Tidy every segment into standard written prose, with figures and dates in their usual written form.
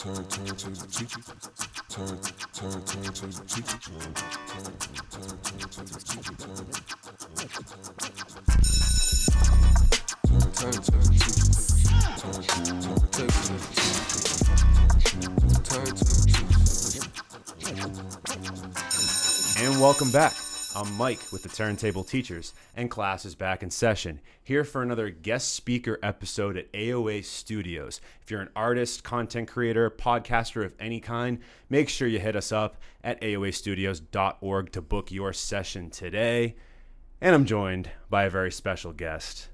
turn to the teacher. Turn to the teacher. Turn to the teacher. Turn to the teacher. Turn to the teacher. And welcome back. I'm Mike with the Turntable Teachers, and class is back in session, here for another guest speaker episode at AOA Studios. If you're an artist, content creator, podcaster of any kind, make sure you hit us up at aoastudios.org to book your session today. And I'm joined by a very special guest.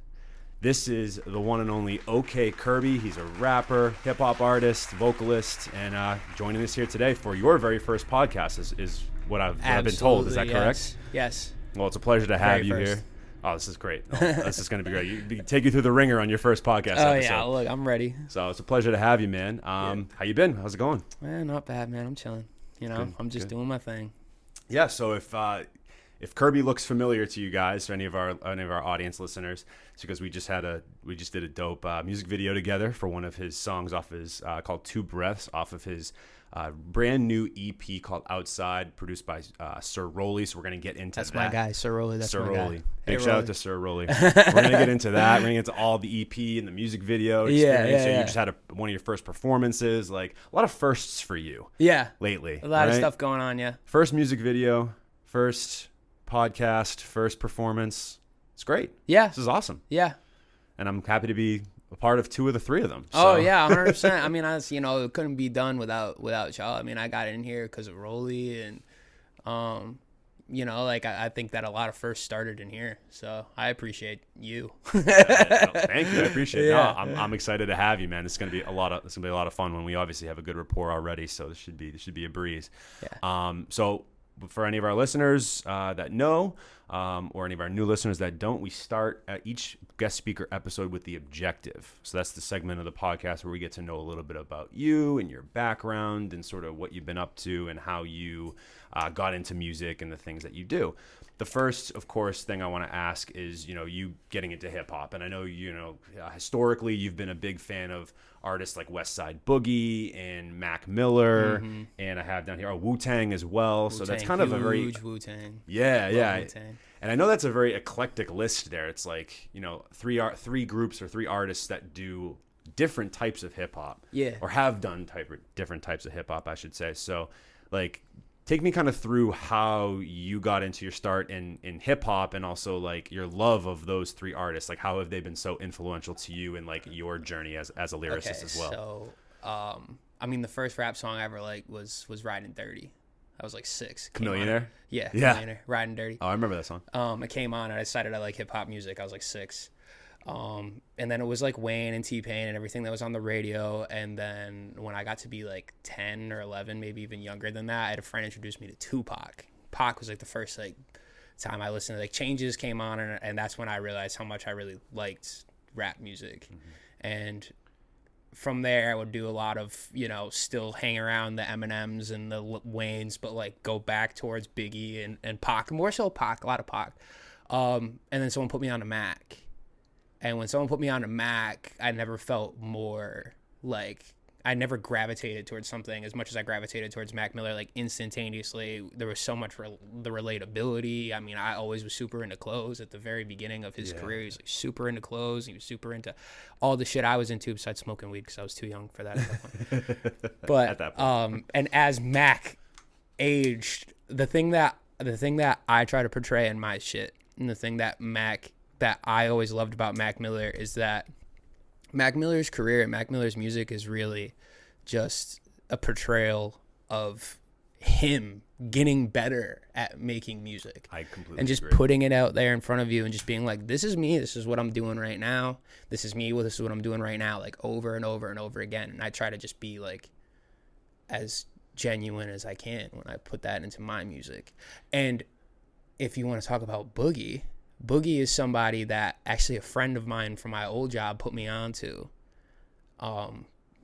This is the one and only okaykirby. He's a rapper, hip-hop artist, vocalist, and joining us here today for your very first podcast is what I've been told. Is that correct? Yes. Well, it's a pleasure to have you first. here. Oh, this is great. This is going to be great. Take you through the ringer on your first podcast episode. Yeah, look, I'm ready. So it's a pleasure to have you, man. How you been? How's it going? Man, not bad, man. I'm chilling. I'm just doing my thing. Yeah. So if Kirby looks familiar to you guys, or any of our audience listeners, it's because we just did a dope music video together for one of his songs off his called "twobreaths" off of his brand new EP called Outside, produced by Sir Rollie. So we're gonna get into That's that. my guy, Sir Rollie. That's Sir my Rollie. guy. Big Hey, shout out Rollie. to Sir Rollie. We're gonna get into that. We're gonna get into all the EP and the music video experience. So you just had one of your first performances, like a lot of firsts for you. Yeah. Lately, A lot of right? stuff going on, yeah. First music video, first podcast, first performance. It's great. Yeah. This is awesome. Yeah. And I'm happy to be a part of two of the three of them. Oh, So- yeah, 100%. I mean, it couldn't be done without y'all. I mean, I got in here because of Rollie and, I think that a lot of firsts started in here. So I appreciate you. Thank you. I appreciate it. Yeah. No, I'm excited to have you, man. It's gonna be a lot of fun when we obviously have a good rapport already. So this should be a breeze. Yeah. So for any of our listeners that know, or any of our new listeners that don't, we start each guest speaker episode with the objective. So that's the segment of the podcast where we get to know a little bit about you and your background and sort of what you've been up to and how you got into music and the things that you do. The first, of course, thing I want to ask is, you getting into hip hop. And I know, historically you've been a big fan of artists like West Side Boogie and Mac Miller. Mm-hmm. And I have down here Wu-Tang as well. Wu-Tang, so that's kind of a very huge Wu-Tang. Yeah. Wu-Tang. And I know that's a very eclectic list there. It's like, three groups or three artists that do different types of hip hop. Yeah. Or have done different types of hip hop, I should say. So, like, take me kind of through how you got into your start in hip hop and also like your love of those three artists. Like, how have they been so influential to you in like your journey as a lyricist as well? So, the first rap song I ever liked was Riding Dirty. I was like 6. Millionaire? Yeah. Millionaire. Riding Dirty. Oh, I remember that song. It came on and I decided I like hip hop music. I was like 6. And then it was like Wayne and T-Pain and everything that was on the radio. And then when I got to be like 10 or 11, maybe even younger than that, I had a friend introduce me to Tupac. Pac was like the first like time I listened to, like, Changes came on, and that's when I realized how much I really liked rap music. Mm-hmm. And from there I would do a lot of, still hang around the Eminems and the Waynes, but like go back towards Biggie and Pac, more so Pac, a lot of Pac. And then someone put me on to Mac. And when someone put me on to Mac, I never felt more like, I never gravitated towards something as much as I gravitated towards Mac Miller, like instantaneously. There was so much the relatability. I mean, I always was super into clothes at the very beginning of his career. He was like super into clothes. He was super into all the shit I was into besides smoking weed because I was too young for that at that point. But At that point. And as Mac aged, the thing that I try to portray in my shit, and the thing that I always loved about Mac Miller is that Mac Miller's career and Mac Miller's music is really just a portrayal of him getting better at making music. I completely And just agree. putting it out there in front of you and just being like, this is me, this is what I'm doing right now. This is me, this is what I'm doing right now, like over and over and over again. And I try to just be like as genuine as I can when I put that into my music. And if you want to talk about Boogie is somebody that actually a friend of mine from my old job put me on to.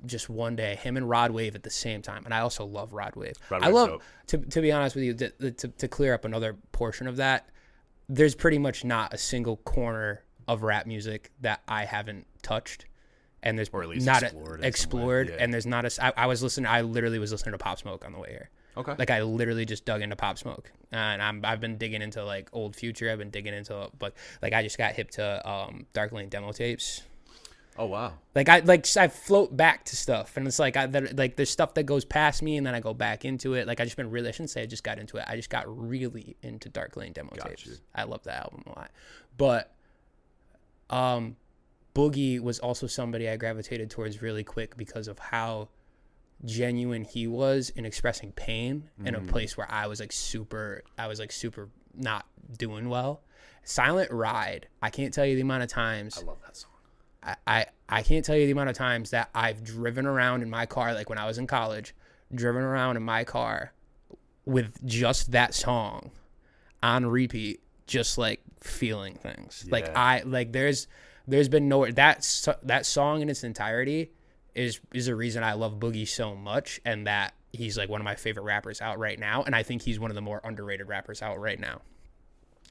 Just one day, him and Rod Wave at the same time. And I also love Rod Wave. I love, to be honest with you, to clear up another portion of that, there's pretty much not a single corner of rap music that I haven't touched. and there's Or at least not explored in some explored way. Yeah. and there's not a. I literally was listening to Pop Smoke on the way here. Okay. Like I literally just dug into Pop Smoke, and I've been digging into like old Future. I've been digging into, but like I just got hip to Dark Lane demo tapes. Oh wow. I float back to stuff, and it's like there's stuff that goes past me, and then I go back into it. Like I shouldn't say I just got into it. I just got really into Dark Lane demo tapes. you. I love that album a lot, but Boogie was also somebody I gravitated towards really quick because of how genuine he was in expressing pain in a place where I was like super not doing well. Silent Ride. I can't tell you the amount of times. I love that song. I can't tell you the amount of times that I've driven around in my car, like when I was in college, driven around in my car with just that song on repeat, just like feeling things. Yeah. There's been no that song in its entirety is a reason I love Boogie so much, and that he's like one of my favorite rappers out right now, and I think he's one of the more underrated rappers out right now.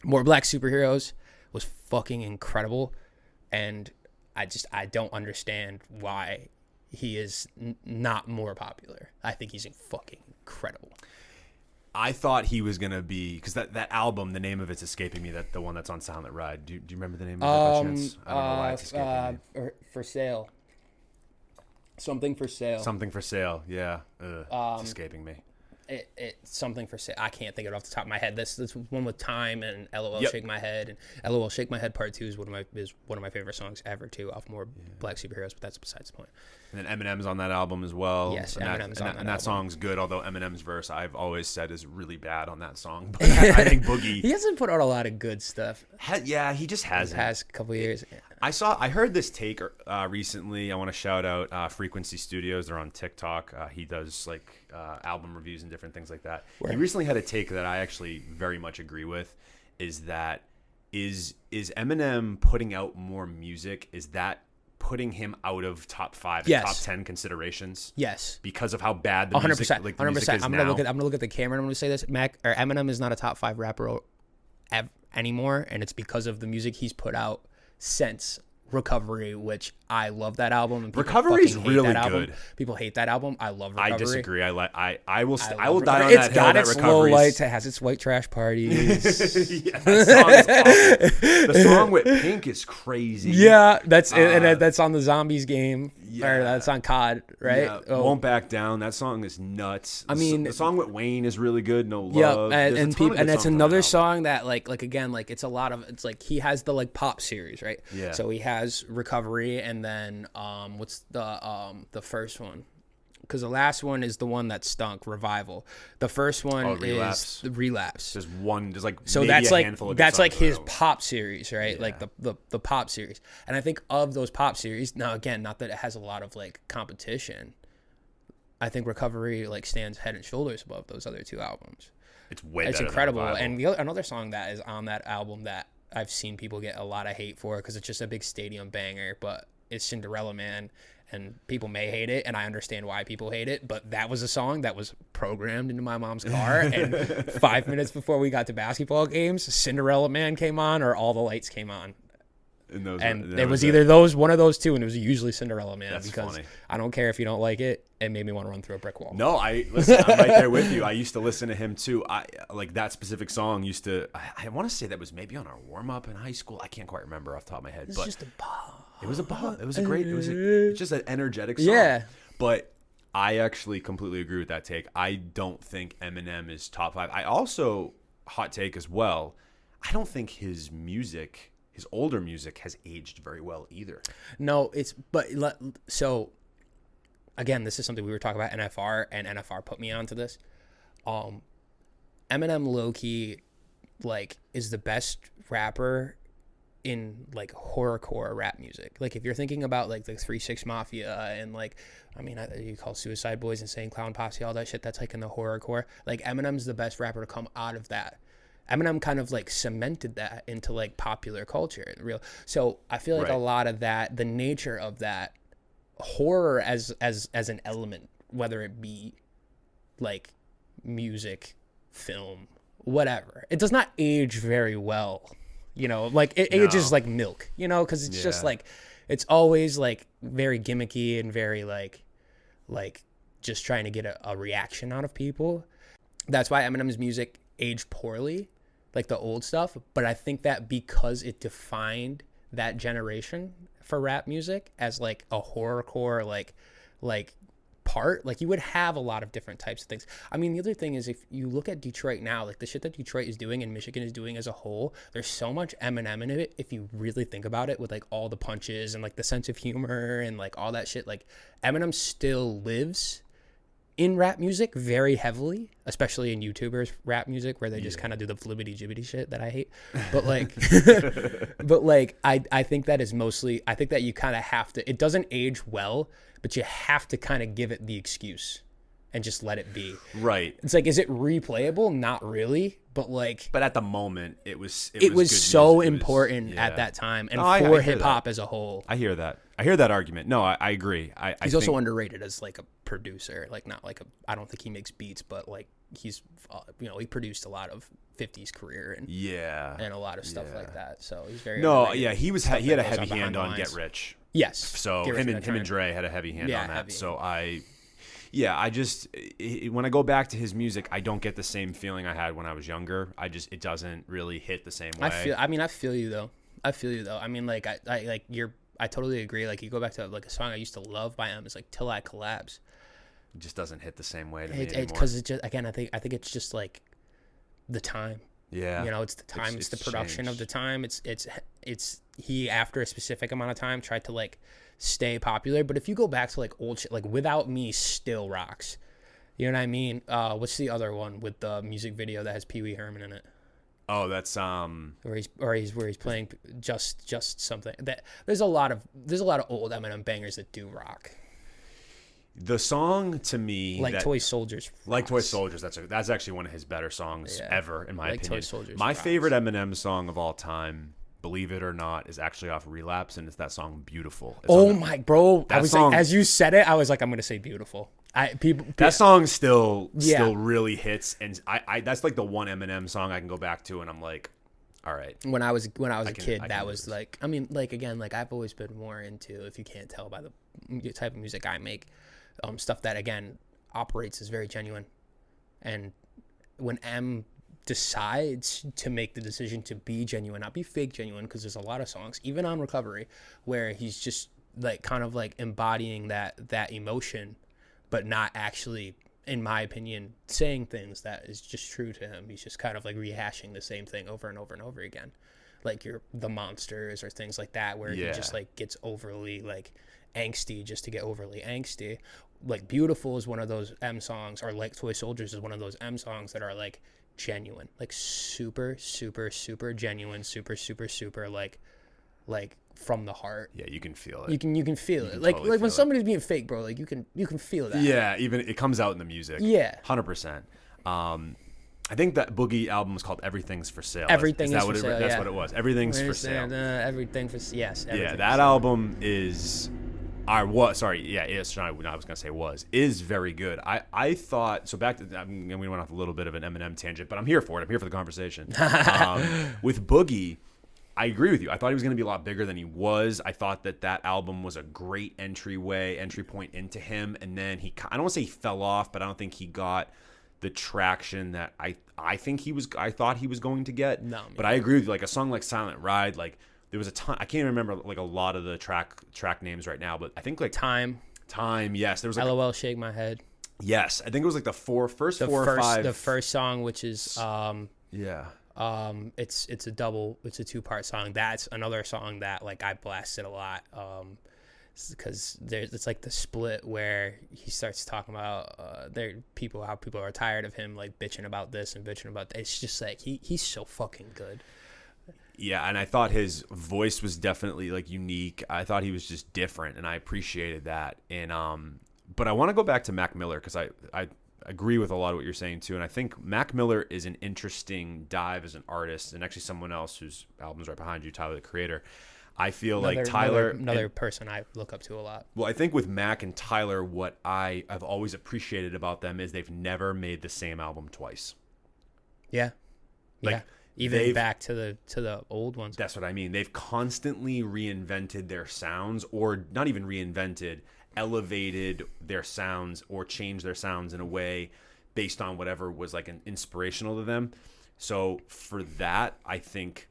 More Black Superheroes was fucking incredible, and I don't understand why he is not more popular. I think he's fucking incredible. I thought he was gonna be, because that album, the name of it's escaping me. That the one that's on Silent Ride. Do you remember the name of it by chance? I don't know why it's escaping me. For sale. Something for sale. Something for sale. Yeah. It's escaping me. It's something for sale. I can't think of it off the top of my head. This one with Time and LOL Yep. Shake My Head, and LOL Shake My Head Part 2 is one of my favorite songs ever too, off more Black Superheroes, but that's besides the point. And then Eminem's on that album as well. Yes, and Eminem's on that and that album. song's good, although Eminem's verse I've always said is really bad on that song. But I think Boogie. He hasn't put out a lot of good stuff. He just The hasn't. past couple of years. I heard this take recently. I want to shout out Frequency Studios. They're on TikTok. He does like album reviews and different things like that. Where? He recently had a take that I actually very much agree with. Is Eminem putting out more music? Is that putting him out of top 5 and Yes. top 10 considerations? Yes. Because of how bad the 100%. music, like, the music 100%. is I'm now. gonna look at the camera and I'm gonna say this. Eminem is not a top 5 rapper anymore, and it's because of the music he's put out since Recovery, which I love that album. And Recovery's fucking hate really that album. good. People hate that album. I love Recovery. I disagree. I will die love on that Recovery. It's hill got that its low Recovery's. lights. It has its white trash parties. Yeah, that song is awful. The song with Pink is crazy. Yeah, that's on the Zombies game. Yeah. Or that's on COD, right? Yeah, Oh. Won't Back Down. That song is nuts. I mean, the song with Wayne is really good. No Yeah, Love. There's a and ton of good that's songs on another that album. song that like again, like it's like he has the like pop series, right? Yeah. So he has Recovery, and then what's the first one? Because the last one is the one that stunk, Revival. The first one Relapse. is the Relapse. There's one. There's like So maybe that's a like handful of good that's like songs on that his album. pop series, right? Yeah. Like the pop series. And I think of those pop series, now again, not that it has a lot of like competition. I think Recovery like stands head and shoulders above those other two albums. It's way It's better than incredible. Revival. And another song that is on that album that I've seen people get a lot of hate for because it's just a big stadium banger, but it's Cinderella Man, and people may hate it, and I understand why people hate it, but that was a song that was programmed into my mom's car, and 5 minutes before we got to basketball games, Cinderella Man came on or All the Lights came on. And it was either one of those two, and it was usually Cinderella Man. That's because funny. I don't care if you don't like it. It made me want to run through a brick wall. No, listen, I'm right there with you. I used to listen to him too. I like that specific song used to, I want to say that was maybe on our warm up in high school. I can't quite remember off the top of my head, It's but just a bop. it was a bop. It's just an energetic song. Yeah. But I actually completely agree with that take. I don't think Eminem is top 5. I also, hot take as well, I don't think his older music has aged very well either. No, so again, this is something we were talking about NFR, and NFR put me onto this. Eminem low-key like is the best rapper in like horrorcore rap music. Like if you're thinking about like the 3 6 Mafia and like, I mean, you call Suicide Boys, Insane Clown Posse, all that shit, that's like in the horrorcore. Like Eminem's the best rapper to come out of that. Eminem kind of like cemented that into like popular culture, real. So I feel like Right. a lot of that, the nature of that, horror as an element, whether it be like music, film, whatever, it does not age very well. You know, like it ages like milk. You know, because it's just Yeah. like it's always like very gimmicky and very like just trying to get a reaction out of people. That's why Eminem's music aged poorly, like the old stuff. But I think that because it defined that generation for rap music as like a horrorcore like part, like you would have a lot of different types of things. I mean, the other thing is, if you look at Detroit now, like the shit that Detroit is doing and Michigan is doing as a whole, there's so much Eminem in it if you really think about it, with like all the punches and like the sense of humor and like all that shit. Like Eminem still lives in rap music very heavily, especially in YouTubers rap music, where they just kind of do the flibbity jibbity shit that I hate. But like, but like, I think that is mostly, I think that you kind of have to, it doesn't age well, but you have to kind of give it the excuse and just let it be. Right. It's like, is it replayable? Not really. But like, but at the moment, it was so music. important at that time, and for hip hop as a whole. I hear that argument. No, I agree. He's also underrated as like a producer, like not like I don't think he makes beats, but like he's, he produced a lot of 50s career and a lot of stuff like that. So he's very underrated. He had a heavy hand on Get Rich. Yes. So him and Dre had a heavy hand on that. Heavy. So I just, when I go back to his music, I don't get the same feeling I had when I was younger. it doesn't really hit the same way. I feel you though. I mean, like I totally agree. Like you go back to like a song I used to love by him, it's like Till I Collapse. It just doesn't hit the same way to me anymore. Because it just, again, I think it's just like the time. Yeah. It's the time. It's the production changed. Of the time. It's he, after a specific amount of time, tried to like stay popular. But if you go back to like old shit, like Without Me still rocks. You know what I mean? What's the other one with the music video that has Pee Wee Herman in it? Oh, that's where he's playing just something. That there's a lot of old Eminem bangers that do rock. The song to me, like Toy Soldiers, like Toy Soldiers, that's actually one of his better songs ever, in my opinion. Toy Soldiers my favorite Eminem song of all time, believe it or not, is actually off Relapse, and it's that song "Beautiful." My bro! I was like, as you said it, I was like, I'm gonna say "Beautiful." That song still really hits, and I that's like the one Eminem song I can go back to, and I'm like, all right. When I was a kid, that was like, I mean, like again, like I've always been more into, if you can't tell by the type of music I make, stuff that again operates as very genuine. And when M decides to make the decision to be genuine, not be fake genuine, because there's a lot of songs, even on Recovery, where he's just like kind of like embodying that emotion, but not actually, in my opinion, saying things that is just true to him. He's just kind of like rehashing the same thing over and over and over again, like the Monsters or things like that, where he just like gets overly like angsty just to get overly angsty. Like Beautiful is one of those M songs, or like Toy Soldiers is one of those M songs that are like genuine, like super super super genuine, super super super like from the heart. Yeah, you can feel it. You can feel it. Like totally when somebody's being fake, bro, like you can feel that. Yeah, even it comes out in the music. Yeah. 100%. I think that Boogie album was called Everything's for Sale. Everything is for sale. That's what it was. Everything's for sale. Everything for yes. Yeah, that album is. I was gonna say is very good. I thought so. Back to, we went off a little bit of an Eminem tangent, but I'm here for it. I'm here for the conversation. With Boogie, I agree with you. I thought he was gonna be a lot bigger than he was. I thought that album was a great entry point into him, and then I don't want to say he fell off, but I don't think he got the traction that I thought he was going to get. No, but I agree with you. Like a song like Silent Ride, like. There was a ton. I can't even remember like a lot of the track names right now, but I think like Time. Yes, there was like LOL, Shake My Head. Yes, I think it was like the four or five. The first song, which is it's a 2-part song. That's another song that like I blasted a lot. Because it's like the split where he starts talking about how people are tired of him like bitching about this and bitching about that. It's just like he's so fucking good. Yeah, and I thought his voice was definitely like unique. I thought he was just different, and I appreciated that. And but I want to go back to Mac Miller because I agree with a lot of what you're saying too. And I think Mac Miller is an interesting dive as an artist, and actually someone else whose album's right behind you, Tyler the Creator. I feel like Tyler, another person I look up to a lot. Well, I think with Mac and Tyler, what I have always appreciated about them is they've never made the same album twice. Yeah. Like. Even back to the old ones. That's what I mean. They've constantly reinvented their sounds, or not even reinvented, elevated their sounds or changed their sounds in a way based on whatever was like an inspirational to them. So for that, I think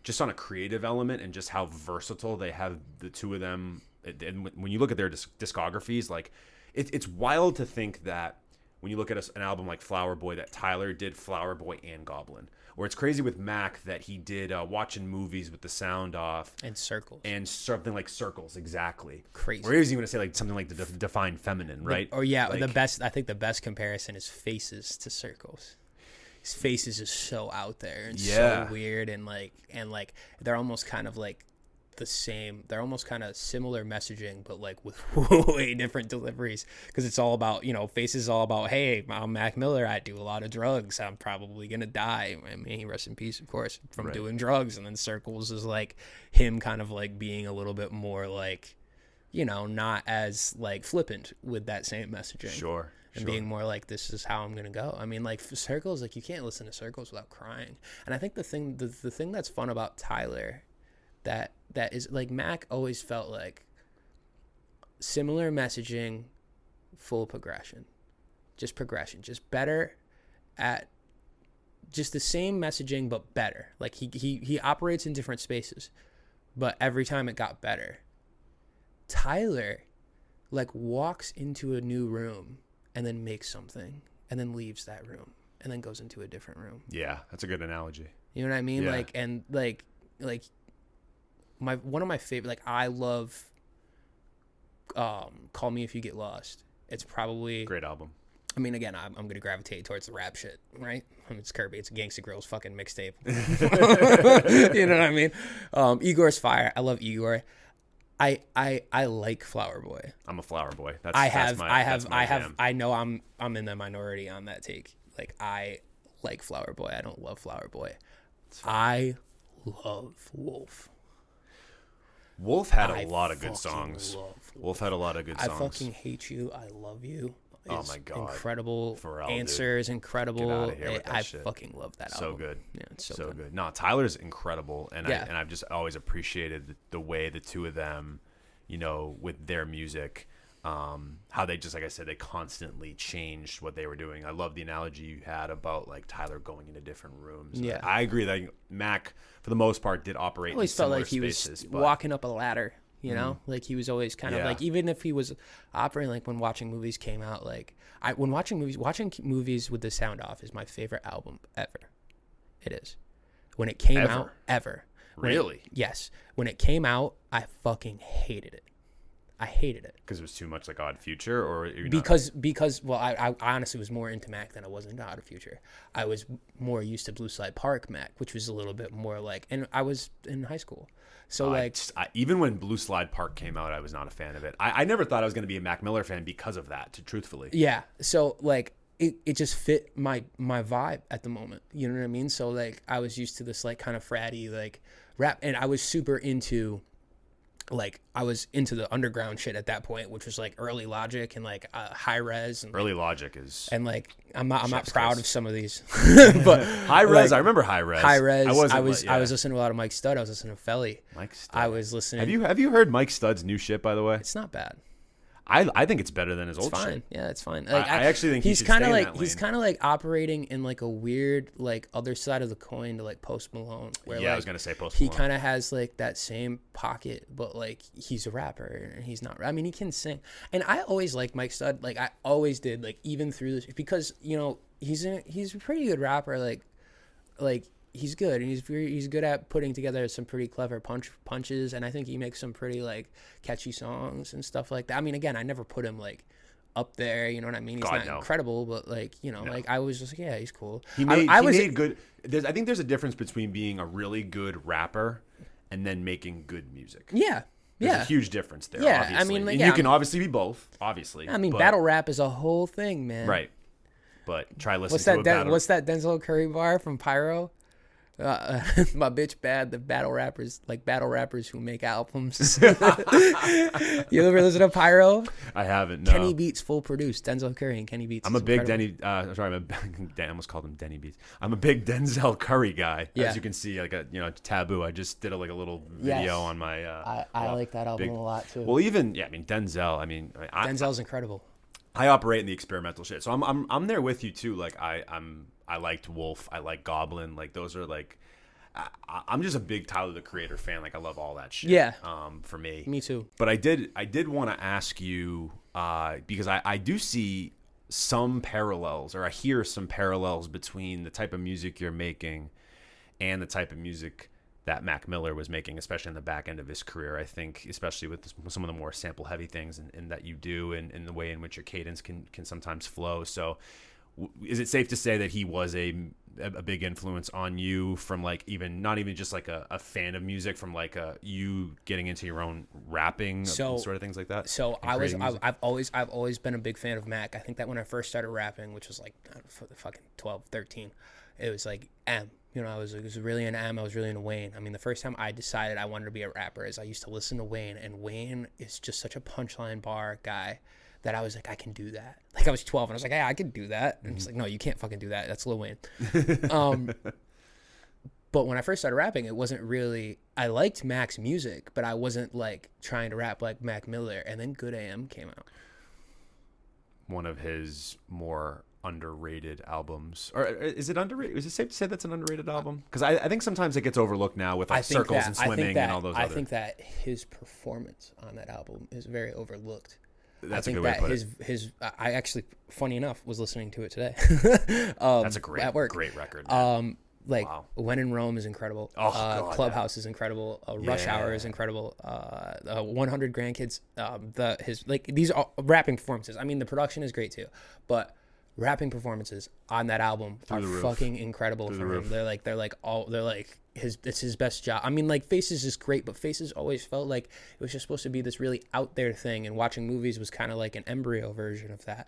just on a creative element and just how versatile they have, the two of them. And when you look at their discographies, like it's wild to think that when you look at an album like Flower Boy, that Tyler did Flower Boy and Goblin. Or it's crazy with Mac that he did Watching Movies with the Sound Off. And Circles. And something like Circles, exactly. Crazy. Or he was even going to say like something like the Define Feminine, right? Like, I think the best comparison is Faces to Circles. His Faces is so out there and so weird, and they're almost kind of like the same. They're almost kind of similar messaging, but like with way different deliveries, because it's all about, Faces is all about, hey, I'm Mac Miller, I do a lot of drugs, I'm probably gonna die, I mean, rest in peace, of course, from doing drugs. And then Circles is like him kind of like being a little bit more like, not as like flippant with that same messaging. Sure. And being more like, this is how I'm gonna go. I mean, like Circles, like you can't listen to Circles without crying. And I think the thing that's fun about Tyler, that is like, Mac always felt like similar messaging, full progression, just better at just the same messaging, but better. Like he operates in different spaces, but every time it got better. Tyler like walks into a new room and then makes something and then leaves that room and then goes into a different room. Yeah, that's a good analogy. You know what I mean? Yeah. Like, and like one of my favorite, like, I love Call Me If You Get Lost. It's probably great album. I mean, again, I'm going to gravitate towards the rap shit, right? I mean, it's Kirby. It's a Gangsta Grillz fucking mixtape. You know what I mean? Igor's fire. I love Igor. I like Flower Boy. I'm a Flower Boy. I know I'm in the minority on that take. Like, I like Flower Boy. I don't love Flower Boy. I love Wolf. Wolf had a lot of good songs. Wolf had a lot of good songs. I fucking hate you. I love you. Oh my god! Incredible. Pharrell, Answers, incredible. Get out of here with that shit. Fucking love that album. So good. Yeah, it's so good. No, Tyler's incredible, and I've just always appreciated the way the two of them, with their music, how they just, like I said, they constantly changed what they were doing. I love the analogy you had about like Tyler going into different rooms. Yeah, I agree that Mac, for the most part, did operate. I always felt like he was walking up a ladder. Like he was always kind of like, even if he was operating, like when Watching Movies came out, like watching movies with the sound off is my favorite album ever. It is. When it came out, ever. Really? Yes. When it came out, I fucking hated it. I hated it. Because it was too much like Odd Future, or because I honestly was more into Mac than I was into Odd Future. I was more used to Blue Slide Park Mac, which was a little bit more like, and I was in high school. So even when Blue Slide Park came out, I was not a fan of it. I never thought I was going to be a Mac Miller fan because of that, truthfully. Yeah. So like it just fit my vibe at the moment. You know what I mean? So like I was used to this like kind of fratty like rap, and I was super into the underground shit at that point, which was like early Logic and like high res. And early Logic is, and like I'm not proud of some of these, but high res. I remember high res. High res. I was listening to a lot of Mike Stud. I was listening to Felly. Mike Stud. I was listening. Have you heard Mike Stud's new shit, by the way? It's not bad. I think it's better than his old shit. Yeah, it's fine. Like, I actually think he's kind of like operating in like a weird like other side of the coin to like Post Malone. Where, I was gonna say Post Malone. He kind of has like that same pocket, but like he's a rapper and he's not. I mean, he can sing, and I always liked Mike Stud. Like I always did. Like even through this, because he's a pretty good rapper. Like he's good, and he's good at putting together some pretty clever punches, and I think he makes some pretty like catchy songs and stuff like that. I mean, again, I never put him like up there, you know what I mean? He's not incredible, but like, like I was just like, yeah, he's cool. He made good. I think there's a difference between being a really good rapper and then making good music. Yeah. There's a huge difference there. Yeah, obviously. I mean, and you can obviously be both. Obviously, I mean, battle rap is a whole thing, man. Right, but try listening to What's that Denzel Curry bar from Pyro? My bitch bad. The battle rappers who make albums. You ever listen to Pyro? I haven't. No. Kenny Beats full produced. Denzel Curry and Kenny Beats. I'm a big I almost called him Denny Beats. I'm a big Denzel Curry guy. Yeah. As you can see, like Taboo. I just did a little video on my. I like that album a lot too. Well, even Denzel. Denzel's incredible. I operate in the experimental shit, so I'm there with you too. Like I liked Wolf. I like Goblin. Like those are like. I'm just a big Tyler the Creator fan. Like I love all that shit. Yeah. For me. Me too. But I did want to ask you because I do see some parallels, or I hear some parallels between the type of music you're making and the type of music that Mac Miller was making, especially in the back end of his career. I think, especially with some of the more sample heavy things and that you do, and the way in which your cadence can sometimes flow. So, is it safe to say that he was a big influence on you from like not even just like a fan of music, from like you getting into your own rapping sort of things like that? So I've always been a big fan of Mac. I think that when I first started rapping, which was like fucking 12, 13, it was like M. I was really into M. I was really into Wayne. I mean, the first time I decided I wanted to be a rapper is I used to listen to Wayne, and Wayne is just such a punchline bar guy that I was like, I can do that. Like I was 12 and I was like, hey, I can do that. And it's like, no, you can't fucking do that. That's Lil Wayne. But when I first started rapping, it wasn't really, I liked Mac's music, but I wasn't like trying to rap like Mac Miller. And then Good AM came out. One of his more underrated albums, or is it underrated? Is it safe to say that's an underrated album? Because I think sometimes it gets overlooked now with like Circles and Swimming and all those. I think that his performance on that album is very overlooked. That's a good way to put it. I actually, funny enough, was listening to it today. That's a great record. Wow. When in Rome is incredible. Oh, God, Clubhouse is incredible. Rush Hour is incredible. 100 Grandkids. These are rapping performances. I mean, the production is great too, but rapping performances on that album are fucking incredible for him. It's his best job. I mean, like Faces is great, but Faces always felt like it was just supposed to be this really out there thing, and watching movies was kind of like an embryo version of that.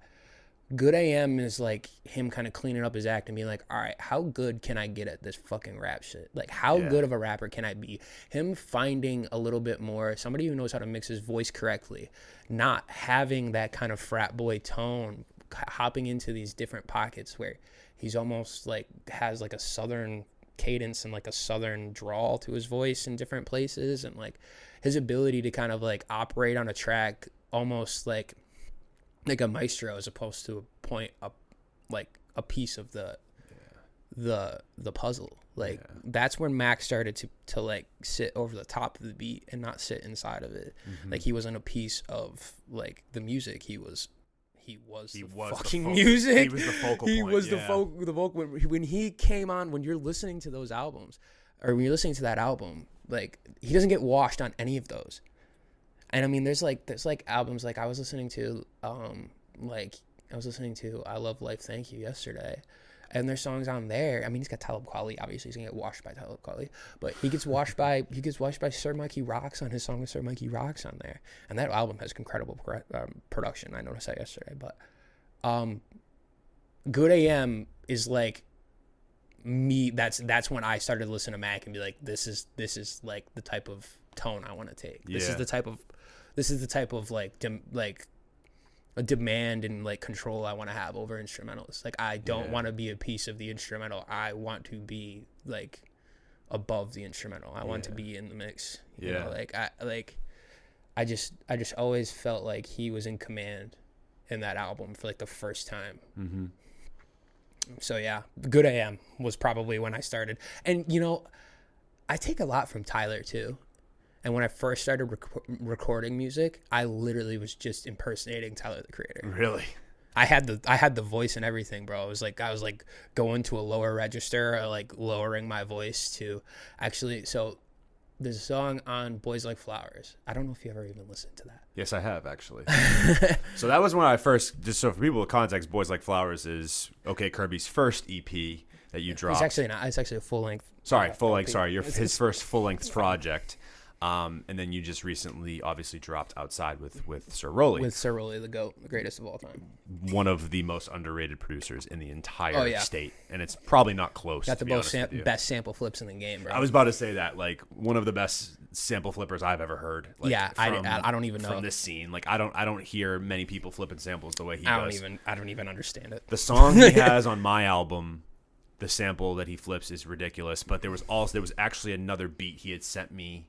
Good AM is like him kind of cleaning up his act and being like, all right, how good can I get at this fucking rap shit? Like, how good of a rapper can I be? Him finding a little bit more, somebody who knows how to mix his voice correctly, not having that kind of frat boy tone, hopping into these different pockets where he's almost like has like a southern cadence and like a southern drawl to his voice in different places, and like his ability to kind of like operate on a track almost like a maestro as opposed to a piece of the puzzle. That's when Mac started to like sit over the top of the beat and not sit inside of it. Mm-hmm. Like he wasn't a piece of like the music. He was fucking music. He was the focal point. He was the vocal. When he came on, when you're listening to those albums, or when you're listening to that album, like he doesn't get washed on any of those. And I mean, there's albums like I was listening to I Love Life, Thank You yesterday, and there's songs on there. I mean, he's got Talib Kweli. Obviously, he's gonna get washed by Talib Kweli, but he gets washed by Sir Mikey Rocks on his song with Sir Mikey Rocks on there, and that album has incredible production. I noticed that yesterday, but Good AM is like me. That's when I started to listen to Mac and be like, this is like the type of tone I want to take. This is the type of like a demand and like control I want to have over instrumentals. Like I don't want to be a piece of the instrumental. I want to be like above the instrumental. I want to be in the mix. You know, I just always felt like he was in command in that album for like the first time. Mm-hmm. So yeah, Good AM was probably when I started. And I take a lot from Tyler too. And when I first started recording music, I literally was just impersonating Tyler the Creator. Really? I had the voice and everything, bro. I was like going to a lower register, or like lowering my voice to actually. So there's a song on Boys Like Flowers. I don't know if you ever even listened to that. Yes, I have actually. So that was when I first, just so for people with context, Boys Like Flowers is OK Kirby's first EP that you dropped. It's actually not. It's actually a full length. Sorry, full length. Sorry, his first full length project. And then you just recently obviously dropped Outside with Sir Rollie. With Sir Rollie, the GOAT, the greatest of all time. One of the most underrated producers in the entire Oh, yeah. state. And it's probably not close, Got to the be honest with you. best sample flips in the game, bro. I was about to say that, like, one of the best sample flippers I've ever heard. Like, Yeah, I don't even know. From this scene. Like, I don't hear many people flipping samples the way he does. I don't even understand it. The song he has on my album, the sample that he flips is ridiculous, but there was actually another beat he had sent me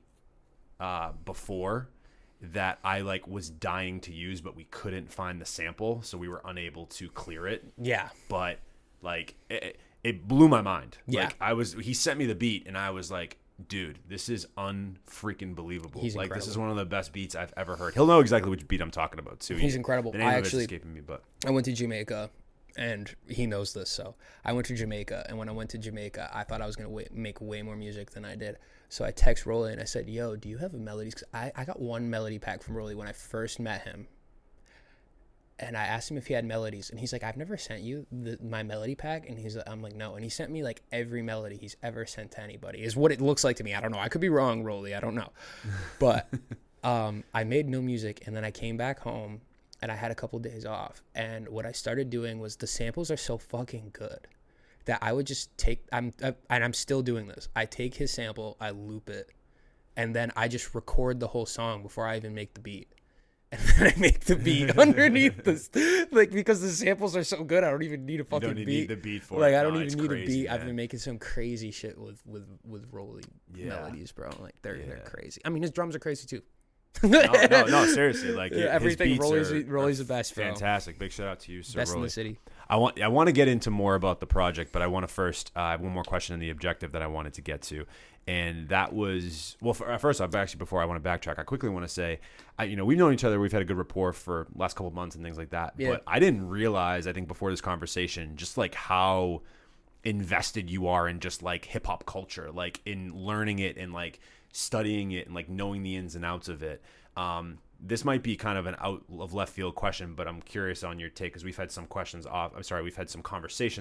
before that I like was dying to use, but we couldn't find the sample, so we were unable to clear it. Yeah. But like it blew my mind. Yeah. Like he sent me the beat and I was like, dude, this is unfreaking believable. He's like incredible. This is one of the best beats I've ever heard. He'll know exactly which beat I'm talking about too. He's incredible. The name of it's escaping me, but I went to Jamaica, and he knows this. So I went to Jamaica, and when I went to Jamaica, I thought I was gonna make way more music than I did. So I text Rollie and I said, "Yo, do you have a melodies?" 'Cause I got one melody pack from Rollie when I first met him, and I asked him if he had melodies, and he's like, "I've never sent you my melody pack," and I'm like, "No," and he sent me like every melody he's ever sent to anybody. Is what it looks like to me. I don't know. I could be wrong, Rollie. I don't know, but I made no music, and then I came back home. And I had a couple days off. And what I started doing was the samples are so fucking good that I would just take, and I'm still doing this. I take his sample, I loop it, and then I just record the whole song before I even make the beat. And then I make the beat underneath this, like, because the samples are so good, I don't even need a fucking beat. Need the beat for like, it. I don't No, even it's need crazy, a beat. man. I've been making some crazy shit with Rollie melodies, bro. Like, they're crazy. I mean, his drums are crazy too. no, seriously, like everything. his beats Rollie's the best, bro. fantastic. Big shout out to you, Sir Best Rollie. in the city. I want to get into more about the project, but I want to first I have one more question on the objective that I wanted to get to, and that was first off, actually before I want to backtrack, I quickly want to say, we've known each other, we've had a good rapport for the last couple of months and things like that, but I didn't realize, I think before this conversation, just like how invested you are in just like hip hop culture, like in learning it and like studying it and like knowing the ins and outs of it. This might be kind of an out of left field question, but I'm curious on your take because we've had some conversations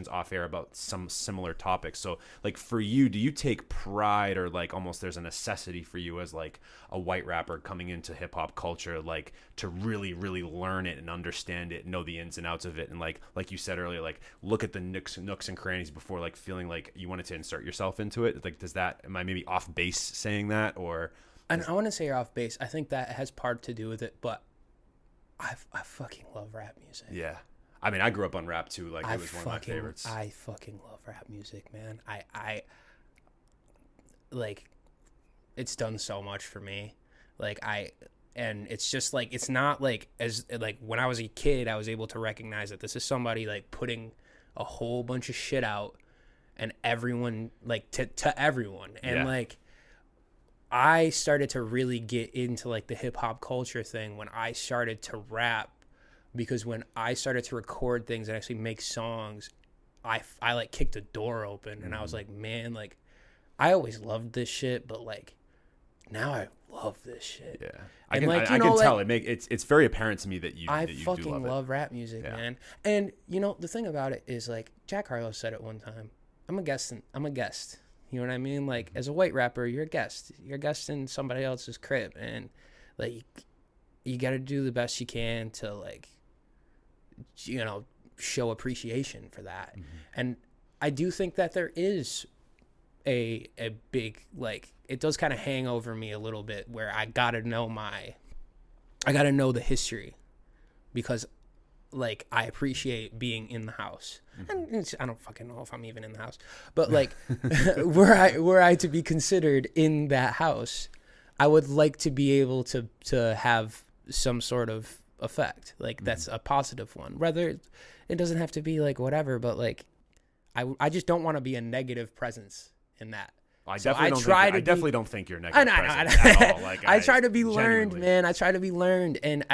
off air about some similar topics. So like for you, do you take pride or like almost there's a necessity for you as like a white rapper coming into hip hop culture, like to really, really learn it and understand it, know the ins and outs of it. And like you said earlier, like look at the nooks and crannies before like feeling like you wanted to insert yourself into it. Like, am I maybe off base saying that or? And I want to say you're off base. I think that has part to do with it, but I fucking love rap music. Yeah. I mean, I grew up on rap too. Like, it was one of my favorites. I fucking love rap music, man. I like, it's done so much for me. Like, and it's just like, it's not like, as like when I was a kid, I was able to recognize that this is somebody like putting a whole bunch of shit out and everyone, like to everyone. And like, I started to really get into like the hip hop culture thing when I started to rap, because when I started to record things and actually make songs, I like kicked a door open and I was like, man, like I always loved this shit, but like now I love this shit. Yeah, I can tell it's very apparent to me that you fucking do love rap music, man. And the thing about it is like Jack Harlow said it one time. I'm a guest. You know what I mean? Like, as a white rapper, you're a guest. You're a guest in somebody else's crib. And, like, you got to do the best you can to, like, show appreciation for that. Mm-hmm. And I do think that there is a big, like, it does kind of hang over me a little bit where I got to know the history, because like I appreciate being in the house, and I don't fucking know if I'm even in the house, but like were I to be considered in that house, I would like to be able to have some sort of effect, like that's a positive one. Whether it doesn't have to be like whatever, but like I just don't want to be a negative presence in that. I definitely don't think you're negative. I know. At all. Like, I try to be learned, man. I try to be learned, and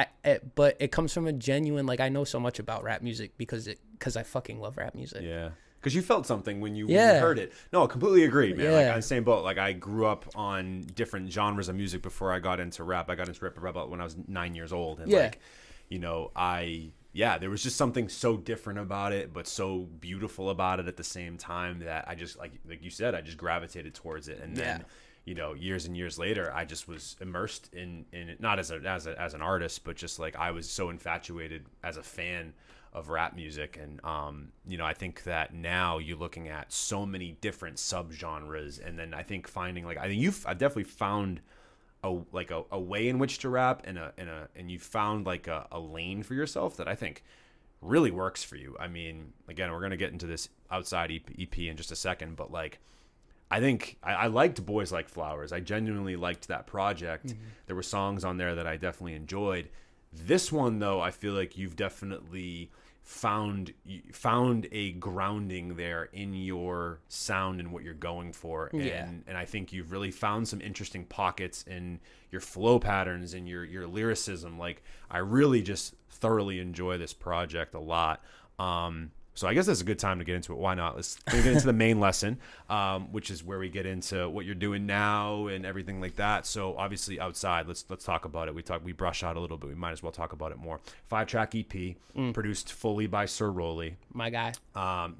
but it comes from a genuine, like, I know so much about rap music because I fucking love rap music. Yeah, because you felt something when you heard it. No, I completely agree, man. Yeah. Like, I'm the same boat. Like, I grew up on different genres of music before I got into rap. I got into rap about when I was 9 years old, and there was just something so different about it, but so beautiful about it at the same time that I just, like you said, I just gravitated towards it. And then, years and years later, I just was immersed in it, not as an artist, but just like I was so infatuated as a fan of rap music. And I think that now you're looking at so many different subgenres, and then I think I've definitely found a way in which to rap, and you found like a lane for yourself that I think really works for you. I mean, again, we're gonna get into this Outside EP in just a second, but like I think I liked Boys Like Flowers. I genuinely liked that project. There were songs on there that I definitely enjoyed. This one, though, I feel like you've definitely found a grounding there in your sound and what you're going for. And I think you've really found some interesting pockets in your flow patterns and your lyricism. Like, I really just thoroughly enjoy this project a lot. So I guess that's a good time to get into it. Why not? Let's get into the main lesson, which is where we get into what you're doing now and everything like that. So obviously Outside, let's talk about it. We brush out a little bit. We might as well talk about it more. 5-track EP, produced fully by Sir Rollie. My guy.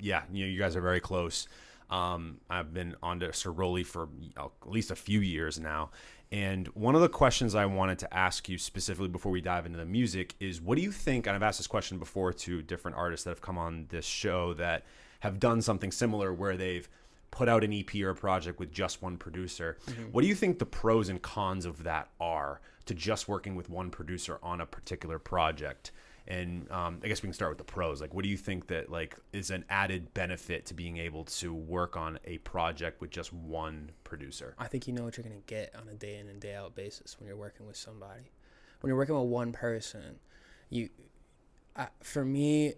You guys are very close. I've been on to Sir Rollie for at least a few years now. And one of the questions I wanted to ask you specifically before we dive into the music is, what do you think, and I've asked this question before to different artists that have come on this show that have done something similar where they've put out an EP or a project with just one producer. What do you think the pros and cons of that are to just working with one producer on a particular project? And I guess we can start with the pros. Like, what do you think that like is an added benefit to being able to work on a project with just one producer? I think you know what you're going to get on a day in and day out basis when you're working with somebody. When you're working with one person, for me,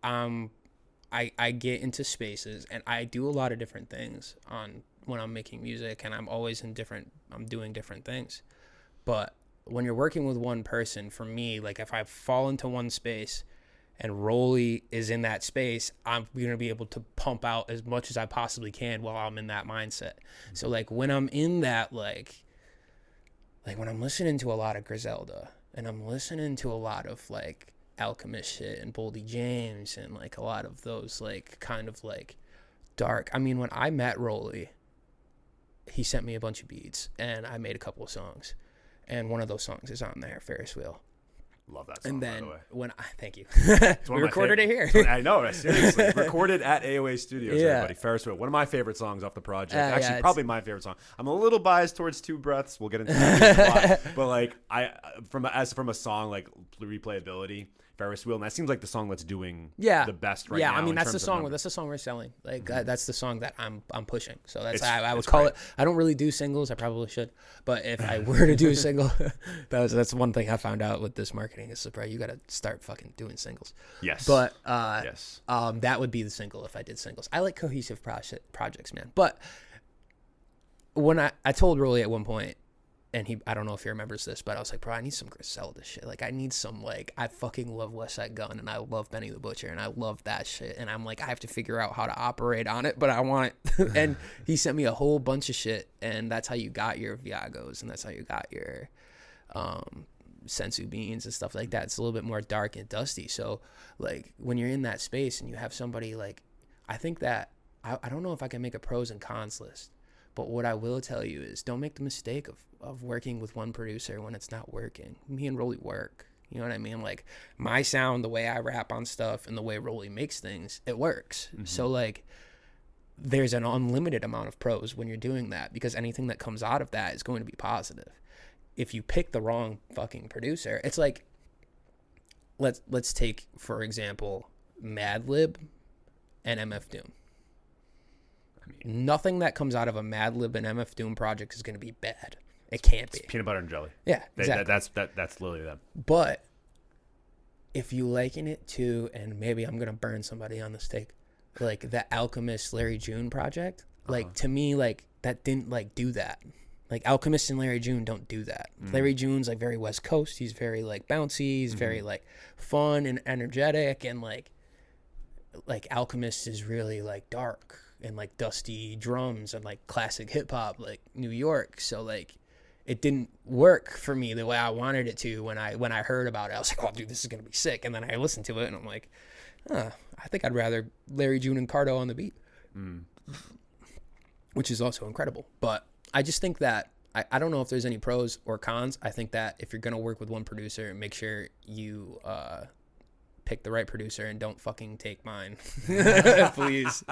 I get into spaces and I do a lot of different things when I'm making music, and I'm always I'm doing different things. But when you're working with one person, for me, like if I fall into one space and Rollie is in that space, I'm going to be able to pump out as much as I possibly can while I'm in that mindset. So like when I'm in that, like when I'm listening to a lot of Griselda and I'm listening to a lot of like Alchemist shit and Boldy James and like a lot of those like kind of like dark. I mean, when I met Rollie, he sent me a bunch of beats and I made a couple of songs. And one of those songs is on there, Ferris Wheel. Love that song, and then by the way. Thank you. We recorded it here. I know, seriously. Recorded at AOA Studios, everybody. Ferris Wheel. One of my favorite songs off the project. Actually, probably my favorite song. I'm a little biased towards Two Breaths. We'll get into that a lot. But like, from a song like replayability, Ferris Wheel, and that seems like the song that's doing the best right now. Yeah, I mean that's the song we're selling. Like that's the song that I'm pushing. So that's I would call it. I don't really do singles. I probably should, but if I were to do a single, that's one thing I found out with this marketing is you got to start fucking doing singles. Yes. But that would be the single if I did singles. I like cohesive projects, man. But when I told Rollie at one point, and I don't know if he remembers this, but I was like, bro, I need some Griselda shit. Like, I need some, like, I fucking love West Side Gun, and I love Benny the Butcher, and I love that shit. And I'm like, I have to figure out how to operate on it, but I want it. And he sent me a whole bunch of shit, and that's how you got your Viagos, and that's how you got your Sensu Beans and stuff like that. It's a little bit more dark and dusty. So, like, when you're in that space and you have somebody, like, I think that, I don't know if I can make a pros and cons list. But what I will tell you is don't make the mistake of working with one producer when it's not working. Me and Rollie work. You know what I mean? Like, my sound, the way I rap on stuff, and the way Rollie makes things, it works. Mm-hmm. So, like, there's an unlimited amount of pros when you're doing that because anything that comes out of that is going to be positive. If you pick the wrong fucking producer, it's like, let's take, for example, Madlib and MF Doom. Nothing that comes out of a Madlib and MF Doom project is going to be bad. It can't be. It's peanut butter and jelly. Yeah, exactly. That's literally them. But if you liken it to, and maybe I'm going to burn somebody on the stake, like the Alchemist Larry June project, like to me, like that didn't like do that. Like Alchemist and Larry June don't do that. Larry June's like very West Coast. He's very like bouncy. He's very like fun and energetic, and like Alchemist is really like dark and like dusty drums and like classic hip hop, like New York. So like it didn't work for me the way I wanted it to when I heard about it. I was like, oh dude, this is gonna be sick. And then I listened to it and I'm like, I think I'd rather Larry June and Cardo on the beat, which is also incredible. But I just think that I don't know if there's any pros or cons. I think that if you're gonna work with one producer, make sure you pick the right producer and don't fucking take mine. Please.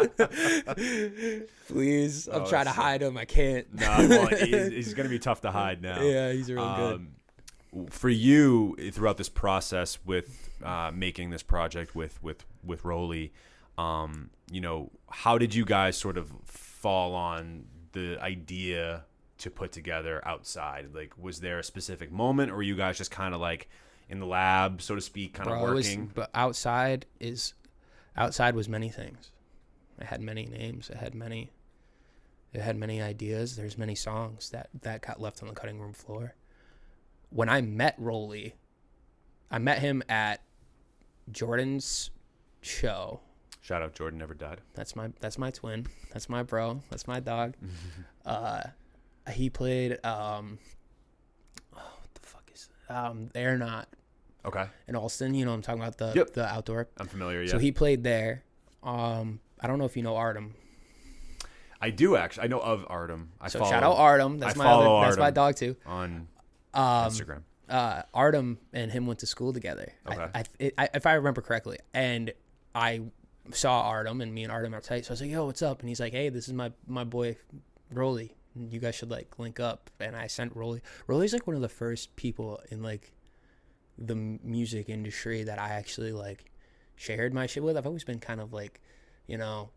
Please. I'm trying to hide him. I can't. No, well, he's going to be tough to hide now. Yeah, he's real good. For you, throughout this process with making this project with Rollie, you know, how did you guys sort of fall on the idea to put together Outside? Like, was there a specific moment, or were you guys just kind of like in the lab, so to speak, kind of working? But Outside was many things. It had many names. It had many ideas. There's many songs that got left on the cutting room floor. When I met Rollie, I met him at Jordan's show. Shout out Jordan, never died. That's my twin. That's my bro. That's my dog. He played what the fuck is They're Not. Okay. In Alston, you know I'm talking about the outdoor. I'm familiar, yeah. So he played there. I don't know if you know Artem. I do actually. I know of Artem. Shout out Artem. That's my dog too. On Instagram. Artem and him went to school together. Okay. If I remember correctly. And I saw Artem, and me and Artem are tight. So I was like, yo, what's up? And he's like, hey, this is my boy Rollie. You guys should like link up. And I sent Rollie. Rollie's like one of the first people in like the music industry that I actually like shared my shit with. I've always been kind of like, you know,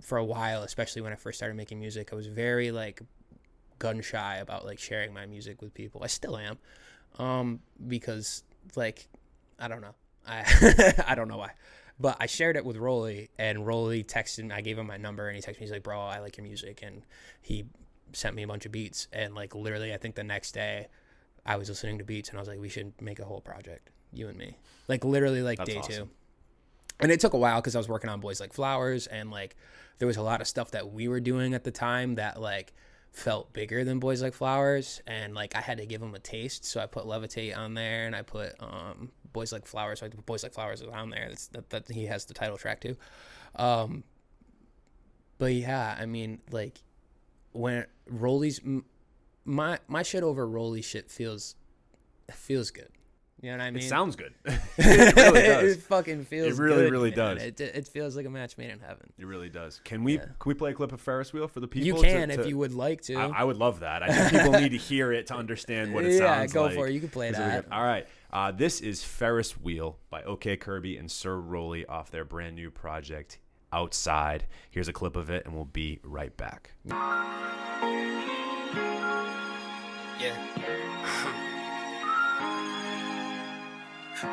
for a while, especially when I first started making music, I was very like gun shy about like sharing my music with people. I still am, because like, I don't know. I don't know why, but I shared it with Rollie, and Rollie texted me. I gave him my number, and he texted me. He's like, bro, I like your music. And he sent me a bunch of beats, and like literally, I think the next day I was listening to beats, and I was like, we should make a whole project, you and me. Like literally like That's day awesome. 2. And it took a while because I was working on Boys Like Flowers, and like there was a lot of stuff that we were doing at the time that like felt bigger than Boys Like Flowers, and like I had to give them a taste. So I put Levitate on there, and I put Boys Like Flowers. So Boys Like Flowers is on there. That he has the title track too. But yeah, I mean, like when Rollie's my shit over Rollie shit feels good. You know what I mean? It sounds good. It really does. It fucking feels good. It really, good, really man. does. It feels like a match made in heaven. It really does. Can we play a clip of Ferris wheel for the people? You can if you would like to. I would love that. I think people need to hear it to understand what it sounds like. Yeah, go for it. You can play that. All right. This is Ferris Wheel by OKKirby and Sir Rollie off their brand new project, Outside. Here's a clip of it, and we'll be right back. Yeah.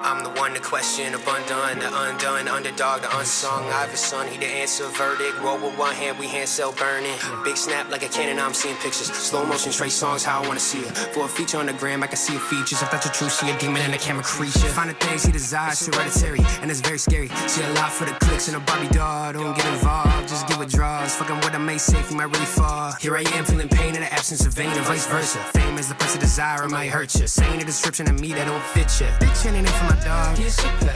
I'm the one to question, the undone, the undone, underdog, the unsung. I have a son, he the answer, verdict. Roll with one hand, we hand cell burning. Big snap like a cannon, I'm seeing pictures. Slow motion, straight songs, how I wanna see it. For a feature on the gram, I can see your features. If that's the truth, see a demon in the camera creature. Find the things he desires, hereditary, and it's very scary. See a lot for the clicks and a Barbie doll. Don't get involved, just give it draws. Fucking what I may say, you might really fall. Here I am, feeling pain in the absence of vain, and vice versa. Fame is the price of desire, it might hurt you. Saying a description of me that don't fit you. Bitch, ain't it for my dog.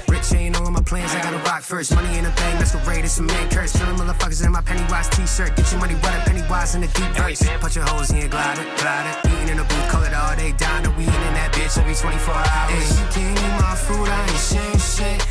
Rich ain't all of my plans, I gotta rock first. Money in the bank, masquerade, it's a man curse. Killing motherfuckers in my Pennywise t-shirt. Get your money wet, Pennywise in the deep verse. Punch your holes in, glider. Eating in a booth, call it all day. Down to weed in that bitch every 24 hours. Hey, you can't eat my food, I ain't saying shit.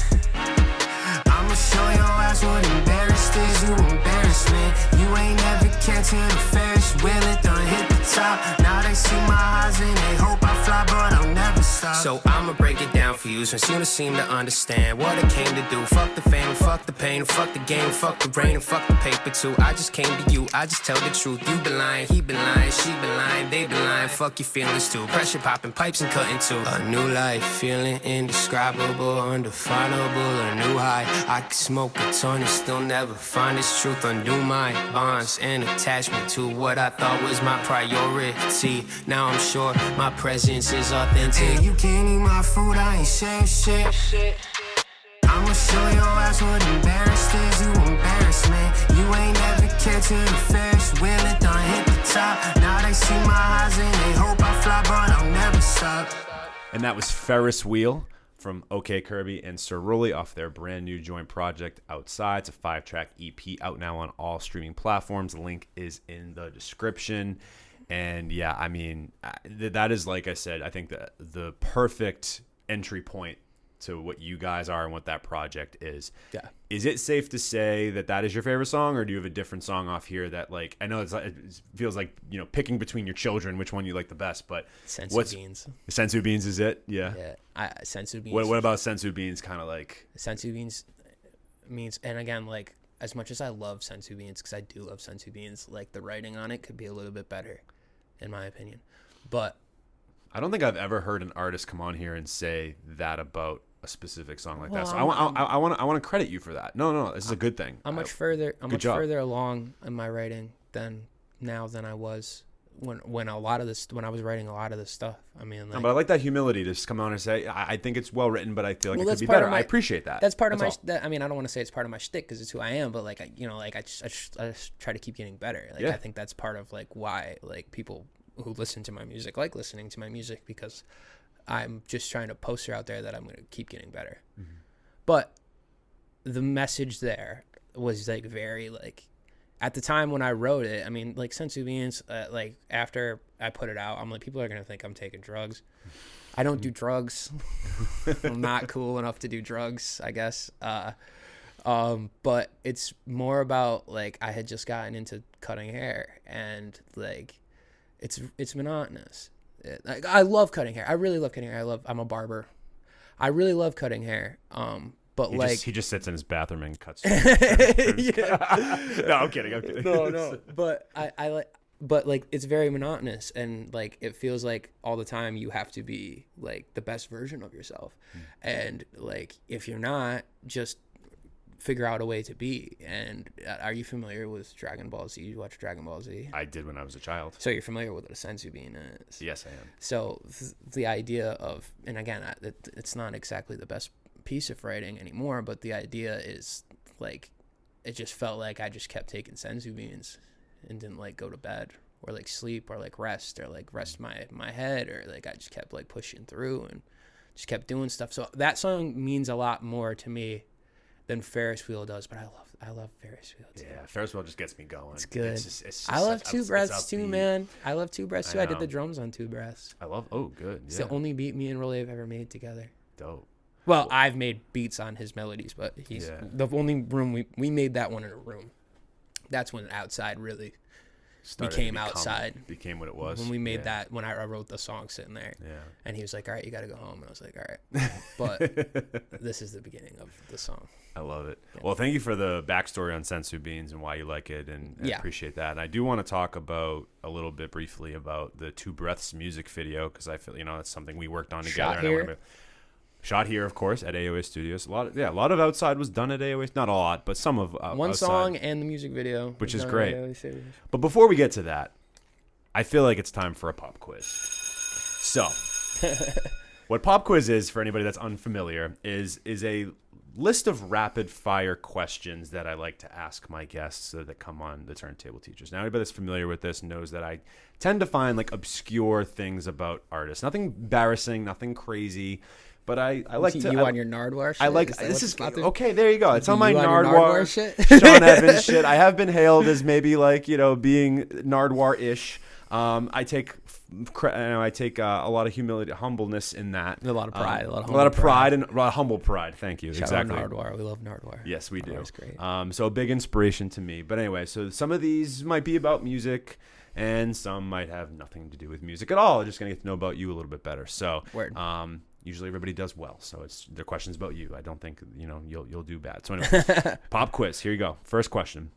I'ma show your ass what embarrassed is. You embarrassment. You ain't never canceled the Ferris wheel, it done hit the top. Now they see my eyes and they hope I fly, but I'll never stop. So I'ma break it down for you, since you don't seem to understand what I came to do. Fuck the fame, fuck the pain, fuck the game, fuck the rain, and fuck the paper too. I just came to you, I just tell the truth. You been lying, he been lying, she been lying, they been lying. Fuck your feelings too. Pressure popping pipes and cutting too. A new life, feeling indescribable, undefinable, a new high. I could smoke a ton and still never find this truth. Undo my bonds and attachment to what I thought was my priority. Now I'm sure my presence is authentic. Hey, you can't eat my food, I ain't saying shit. I'ma show your ass what embarrassed is. You embarrassment. You ain't never cared to the Ferris wheel, it done hit the top. Now they see my eyes and they hope I fly, but I'll never stop. And that was Ferris Wheel from OKKirby and Sir Rollie off their brand new joint project, Outside. It's a 5-track EP out now on all streaming platforms. The link is in the description. And yeah, I mean, that is, like I said, I think the perfect entry point to what you guys are and what that project is. Yeah. Is it safe to say that is your favorite song, or do you have a different song off here that, like, I know it feels like, you know, picking between your children, which one you like the best, but Sensu Beans. Sensu Beans is it? Yeah. Yeah. Sensu Beans. What about Sensu Beans kind of like? Sensu Beans means, and again, like, as much as I love Sensu Beans, because I do love Sensu Beans, like, the writing on it could be a little bit better, in my opinion. But I don't think I've ever heard an artist come on here and say that about a specific song like that. So Well, I want to credit you for that. No, this is a good thing. I'm much further job. along in my writing than I was when I was writing a lot of this stuff. I mean, like, But I like that humility to just come on and say, I think it's well written, but I feel like it that's could be part of better. I appreciate that. That's part of all. I mean, I don't want to say it's part of my shtick because it's who I am, but like, I just try to keep getting better. Like, Yeah. I think that's part of like why like people who listen to my music like listening to my music, because I'm just trying to poster out there that I'm going to keep getting better. Mm-hmm. But the message there was like very like, at the time when I wrote it, I mean, like Sensu Beans, like after I put it out, I'm like, people are going to think I'm taking drugs. I don't do drugs. I'm not cool enough to do drugs, I guess. But it's more about like, I had just gotten into cutting hair, and like, it's monotonous. Like, I love cutting hair. I really love cutting hair. I'm a barber. I really love cutting hair. But He just sits in his bathroom and cuts. Yeah. No, I'm kidding. No. But I like, but like, it's very monotonous, and like, it feels like all the time you have to be like the best version of yourself. And like, if you're not, just figure out a way to be. And are you familiar with Dragon Ball Z? You watch Dragon Ball Z? I did when I was a child. So you're familiar with what a sensu bean is? Yes, I am. So the idea of, and again, it's not exactly the best piece of writing anymore, but the idea is like, it just felt like I just kept taking sensu beans and didn't like go to bed or like sleep or like rest my head, or like I just kept like pushing through and just kept doing stuff. So that song means a lot more to me than Ferris Wheel does, but I love Ferris Wheel too. Yeah, Ferris Wheel just gets me going. It's good. It's just I love it's Two Breaths too, upbeat. man. I love Two Breaths too. I did know. the drums on Two Breaths. Oh, good. It's Yeah. the only beat me and Rollie have ever made together. Dope. Well, I've made beats on his melodies, but he's Yeah. the only room we made that one in a room. That's when outside really Started became to outside. Became what it was. When we made that, when I wrote the song sitting there. Yeah. And he was like, all right, you got to go home. And I was like, all right. But this is the beginning of the song. I love it. Well, thank you for the backstory on Sensu Beans and why you like it, and I appreciate that. And I do want to talk about a little bit briefly about the Two Breaths music video, because I feel that's something we worked on together. Shot here, of course, at AOA Studios. A lot of outside was done at AOA. Not a lot, but some of one outside, song and the music video, which is done at great. AOA Studios. But before we get to that, I feel like it's time for a pop quiz. So, what pop quiz is, for anybody that's unfamiliar, is a list of rapid fire questions that I like to ask my guests that come on the Turntable Teachers. Now, anybody that's familiar with this knows that I tend to find like obscure things about artists. Nothing embarrassing, nothing crazy. But I like to. You on your Nardwuar shit? I like this is okay. There you go. It's on my Nardwuar Nardwuar shit. Sean Evans shit. I have been hailed as maybe like being Nardwuar-ish. I take a lot of humility, humbleness in that. A lot of pride, a lot of pride and humble pride. Thank you. Shout exactly. out Nardwuar. We love Nardwuar. Yes, we do. Nardwuar's great. So a big inspiration to me. But anyway, so some of these might be about music, and some might have nothing to do with music at all. Just gonna get to know about you a little bit better. So, Word. Usually everybody does well, so they're questions about you. I don't think you'll do bad. So anyway, pop quiz. Here you go. First question.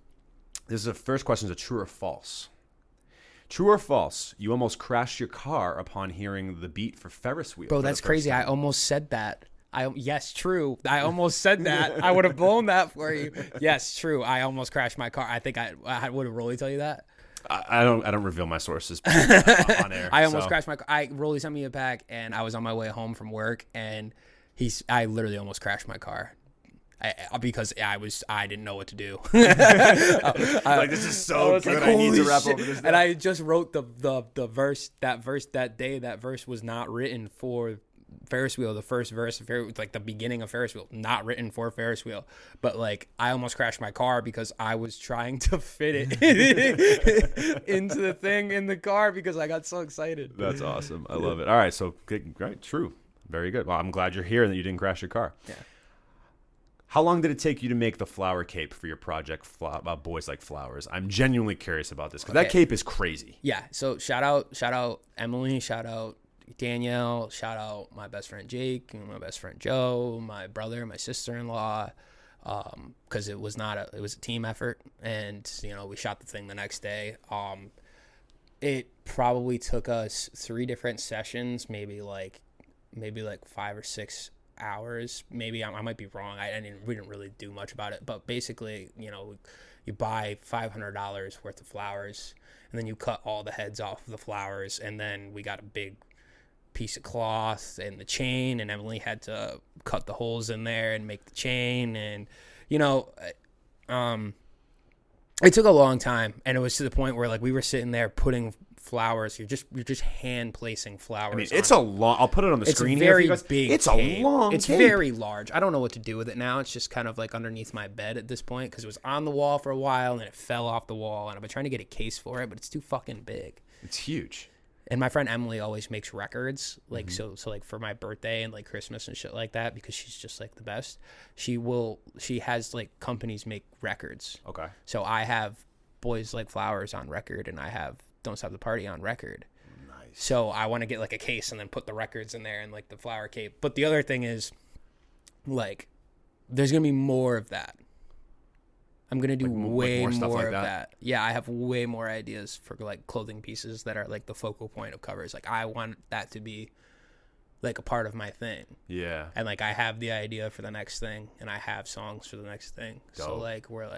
First question is a true or false. True or false? You almost crashed your car upon hearing the beat for Ferris Wheel. Bro, that's crazy. I almost said that. Yes, true. I almost said that. I would have blown that for you. Yes, true. I almost crashed my car. I think I would have Rollie tell you that. I don't reveal my sources on air. I almost crashed my car. Rollie sent me a pack, and I was on my way home from work, and I literally almost crashed my car. Because I didn't know what to do. Like, this is so good. Like, I need to wrap shit. over this. And I just wrote the verse that day. That verse was not written for Ferris wheel, the first verse of Ferris, like the beginning of Ferris wheel, not written for Ferris wheel, but like I almost crashed my car because I was trying to fit it into the thing in the car because I got so excited. That's awesome. I love it. All right, so right, true, very good. Well, I'm glad you're here and that you didn't crash your car. Yeah. How long did it take you to make the flower cape for your project, Boys Like Flowers? I'm genuinely curious about this because that cape is crazy. Yeah. So shout out Emily, shout out Danielle, shout out my best friend Jake, and my best friend Joe, my brother, my sister-in-law, because it was a team effort, and we shot the thing the next day. It probably took us 3 different sessions, maybe like 5 or 6 hours. Maybe I might be wrong. We didn't really do much about it, but basically, you buy $500 worth of flowers, and then you cut all the heads off of the flowers, and then we got a big piece of cloth and the chain, and Emily had to cut the holes in there and make the chain, and it took a long time, and it was to the point where like we were sitting there putting flowers. You're just hand placing flowers. I mean, it's a long. I'll put it on the screen here. Very for you guys. big. It's cape. a long. It's cape. very large. I don't know what to do with it now. It's just kind of like underneath my bed at this point because it was on the wall for a while and then it fell off the wall, and I've been trying to get a case for it, but it's too fucking big. It's huge. And my friend Emily always makes records, like so like for my birthday and like Christmas and shit like that, because she's just like the best. She has like companies make records. Okay. So I have Boys Like Flowers on record, and I have Don't Stop the Party on record. Nice. So I want to get like a case and then put the records in there and like the flower cape. But the other thing is, like, there's gonna be more of that. I'm gonna do way more stuff more like of that? that. Yeah, I have way more ideas for like clothing pieces that are like the focal point of covers. Like I want that to be like a part of my thing. Yeah. And like I have the idea for the next thing, and I have songs for the next thing. Dope. So like we're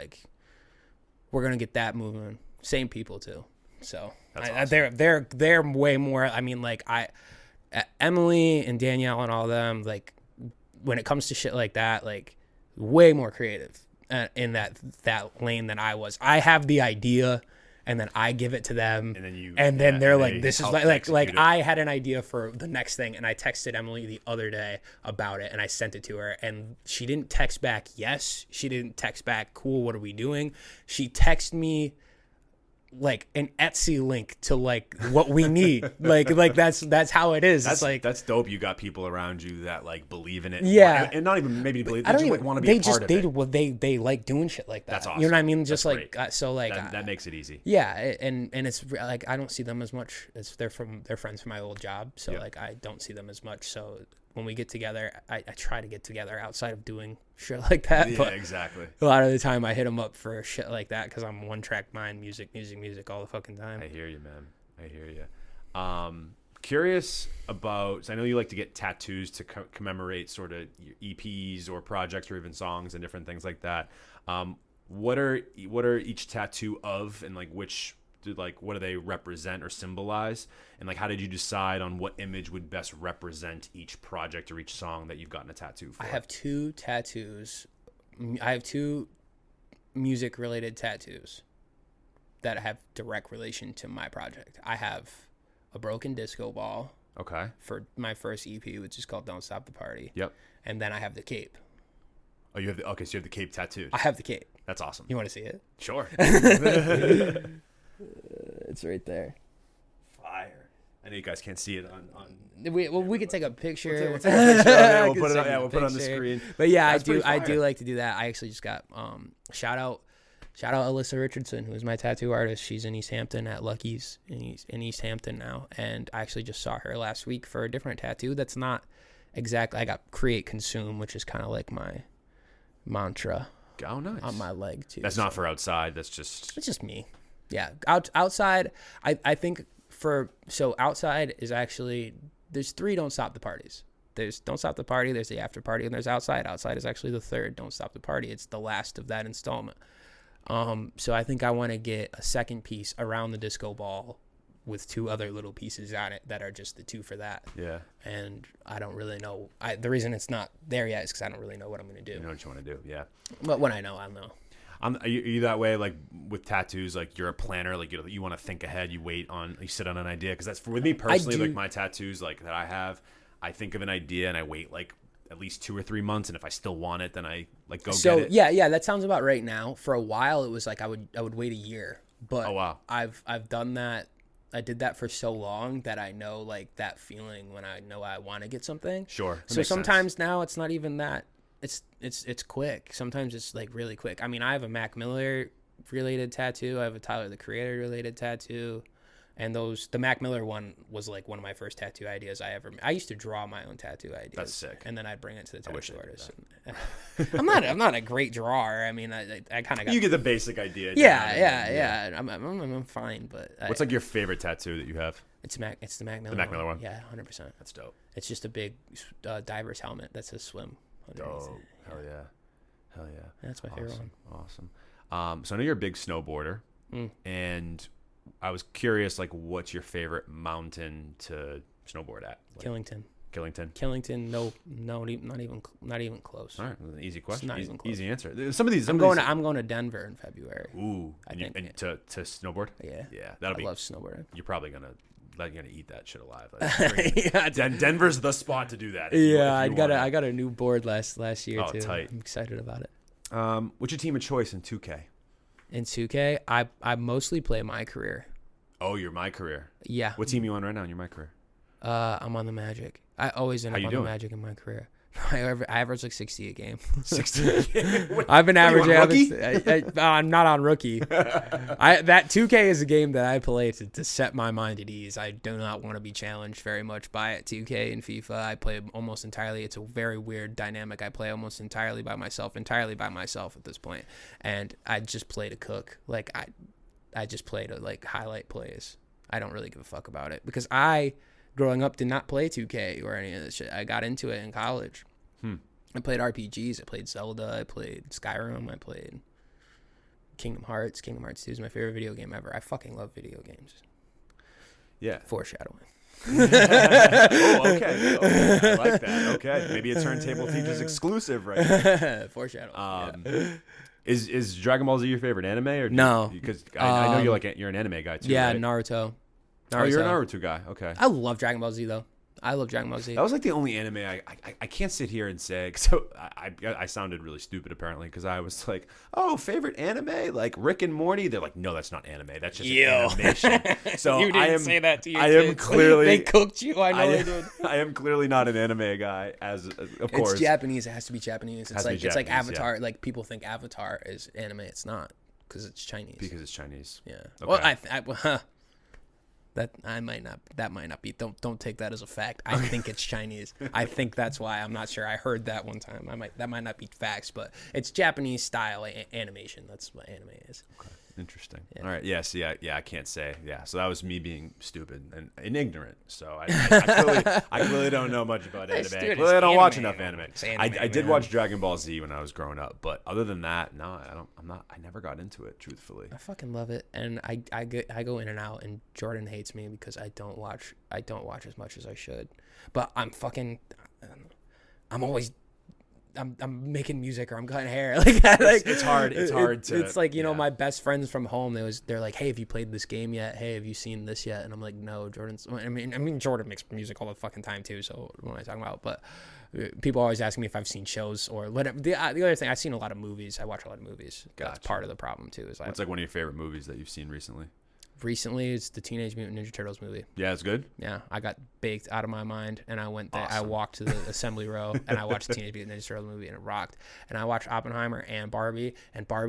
gonna get that moving. Same people too. So awesome. they're way more. I mean, like Emily and Danielle and all them, like when it comes to shit like that, like way more creative in that lane than I was. I have the idea, and then I give it to them, and then they're like, "This is like I had an idea for the next thing," and I texted Emily the other day about it, and I sent it to her, and she didn't text back yes, she didn't text back cool, what are we doing? She texted me like an Etsy link to like what we need. like that's how it is. It's like that's dope. You got people around you that like believe in it. Yeah. And not even maybe believe. I don't just even want to be a part of it. They like doing shit like that. That's awesome. You know what I mean? Just That's like great. so like that makes it easy. yeah, and it's like I don't see them as much as they're friends from my old job. So Yep. like I don't see them as much. So when we get together, I try to get together outside of doing shit like that. Yeah, but exactly. a lot of the time I hit them up for shit like that because I'm one track mind, music all the fucking time. I hear you, man. I hear you. Curious about, I know you like to get tattoos to commemorate sort of your EPs or projects or even songs and different things like that. What are each tattoo of, and like what do they represent or symbolize? And like, how did you decide on what image would best represent each project or each song that you've gotten a tattoo for? I have 2 tattoos. I have 2 music related tattoos that have direct relation to my project. I have a broken disco ball. Okay. For my first EP, which is called Don't Stop the Party. Yep. And then I have the cape. Oh, you have so you have the cape tattooed. I have the cape. That's awesome. You want to see it? Sure. It's right there. Fire. I know you guys can't see it on We could take a picture. We'll take a picture of it. We'll put it on, we'll put it on the screen. But yeah, That's I do like to do that. I actually just got shout out Alyssa Richardson, who's my tattoo artist. She's in East Hampton at Lucky's in East Hampton now, and I actually just saw her last week for a different tattoo. That's not exactly. I got create consume, which is kind of like my mantra. Oh, nice. On my leg too. That's not for outside. That's just. It's just me. Yeah, outside. I think outside is actually there's 3 Don't Stop the Parties. There's Don't Stop the Party, there's the After Party, and there's Outside. Outside is actually the 3rd Don't Stop the Party. It's the last of that installment. So I think I want to get a second piece around the disco ball with 2 other little pieces on it that are just the 2 for that. Yeah. And I don't really know. The reason it's not there yet is because I don't really know what I'm going to do. You know what you want to do, yeah. But when I know, I'll know. Are you that way, like with tattoos? Like you're a planner, like you want to think ahead. You sit on an idea, because that's with me personally. Like my tattoos, like that I have, I think of an idea and I wait like at least 2 or 3 months, and if I still want it, then I like go get it. Yeah, that sounds about right now. For a while, it was like I would wait a year, but Oh, wow. I've done that. I did that for so long that I know like that feeling when I know I want to get something. Sure. That So makes sometimes sense. now it's not even that. It's quick. Sometimes it's like really quick. I mean, I have a Mac Miller related tattoo. I have a Tyler the Creator related tattoo. And the Mac Miller one was like one of my first tattoo ideas I used to draw my own tattoo ideas. That's sick. And then I'd bring it to the tattoo artist. that. I'm not a great drawer. I mean, I kind of got. You get the basic idea. Yeah. I'm fine, but What's like your favorite tattoo that you have? it's the Mac Miller. The Mac Miller one? Yeah, 100%. That's dope. It's just a big diver's helmet that says swim. underneath Dope. it. Hell yeah. Hell yeah. That's my favorite one. Awesome. So I know you're a big snowboarder, and I was curious, like, what's your favorite mountain to snowboard at? Like, Killington? No, not even close. All right, an easy question. not even close. Easy answer. Some of these. I'm going to Denver in February. Ooh, I think, and to snowboard. Yeah, that'll be. I love snowboarding. You're probably gonna eat that shit alive. Like, Denver's the spot to do that. I got a new board last year too. Tight. I'm excited about it. What's your team of choice in 2K? In 2K, I mostly play my career. Oh, you're my career. Yeah. What team you on right now in your my career? I'm on the Magic. I always end up on the Magic in my career. I average like 60 a game. 60. I've been averaging. I'm I'm not on rookie. That 2K is a game that I play to set my mind at ease. I do not want to be challenged very much by it. 2K and FIFA, I play almost entirely. It's a very weird dynamic. I play almost entirely by myself at this point, and I just play to cook. Like I just play to like highlight plays. I don't really give a fuck about it because growing up, did not play 2K or any of this shit. I got into it in college. I played RPGs. I played Zelda. I played Skyrim. I played Kingdom Hearts. Kingdom Hearts 2 is my favorite video game ever. I fucking love video games. Yeah. Foreshadowing. Oh, okay. I like that. Okay. Maybe a Turntable Teachers exclusive right now. Foreshadowing. Is Dragon Ball Z your favorite anime? Or No. Because I know you're an anime guy too. Yeah, right? Naruto. Oh, you're a Naruto guy. Okay. I love Dragon Ball Z though. I love Dragon Ball Z. That was like the only anime I can't sit here and say. So I sounded really stupid apparently because I was like, oh, favorite anime like Rick and Morty. They're like, no, that's not anime. That's just animation. So You didn't say that to your I kids. am clearly They cooked you. I know they did. I am clearly not an anime guy. Of course, It's Japanese. It has to be Japanese. It's like Japanese, Avatar. Like people think Avatar is anime. It's not because it's Chinese. because it's Chinese. Yeah. Okay. Well, that might not be. Don't take that as a fact. I think it's Chinese. I think that's why. I'm not sure. I heard that one time. That might not be facts, but it's Japanese style animation. That's what anime is. Okay. Interesting. Yeah. All right. Yes. Yeah. I can't say. Yeah. So that was me being stupid and ignorant. So I clearly don't know much about anime. Dude, Clearly I don't watch anime. enough anime. It's anime, I did man. watch Dragon Ball Z when I was growing up, but other than that, no, I never got into it. Truthfully. I fucking love it, and I go in and out, and Jordan hates me because I don't watch as much as I should. But I'm making music or I'm cutting hair. It's hard. It's hard to. It's like my best friends from home. They're like, hey, have you played this game yet? Hey, have you seen this yet? And I'm like, no. I mean, Jordan makes music all the fucking time too. So what am I talking about? But people always ask me if I've seen shows or whatever. The other thing, I've seen a lot of movies. I watch a lot of movies. Gotcha. That's part of the problem too. What's like one of your favorite movies that you've seen recently? Recently, it's the Teenage Mutant Ninja Turtles movie. Yeah, it's good. Yeah, I got baked out of my mind, and I went there. Awesome. I walked to the assembly row, and I watched the Teenage Mutant Ninja Turtles movie, and it rocked. And I watched Oppenheimer and Barbie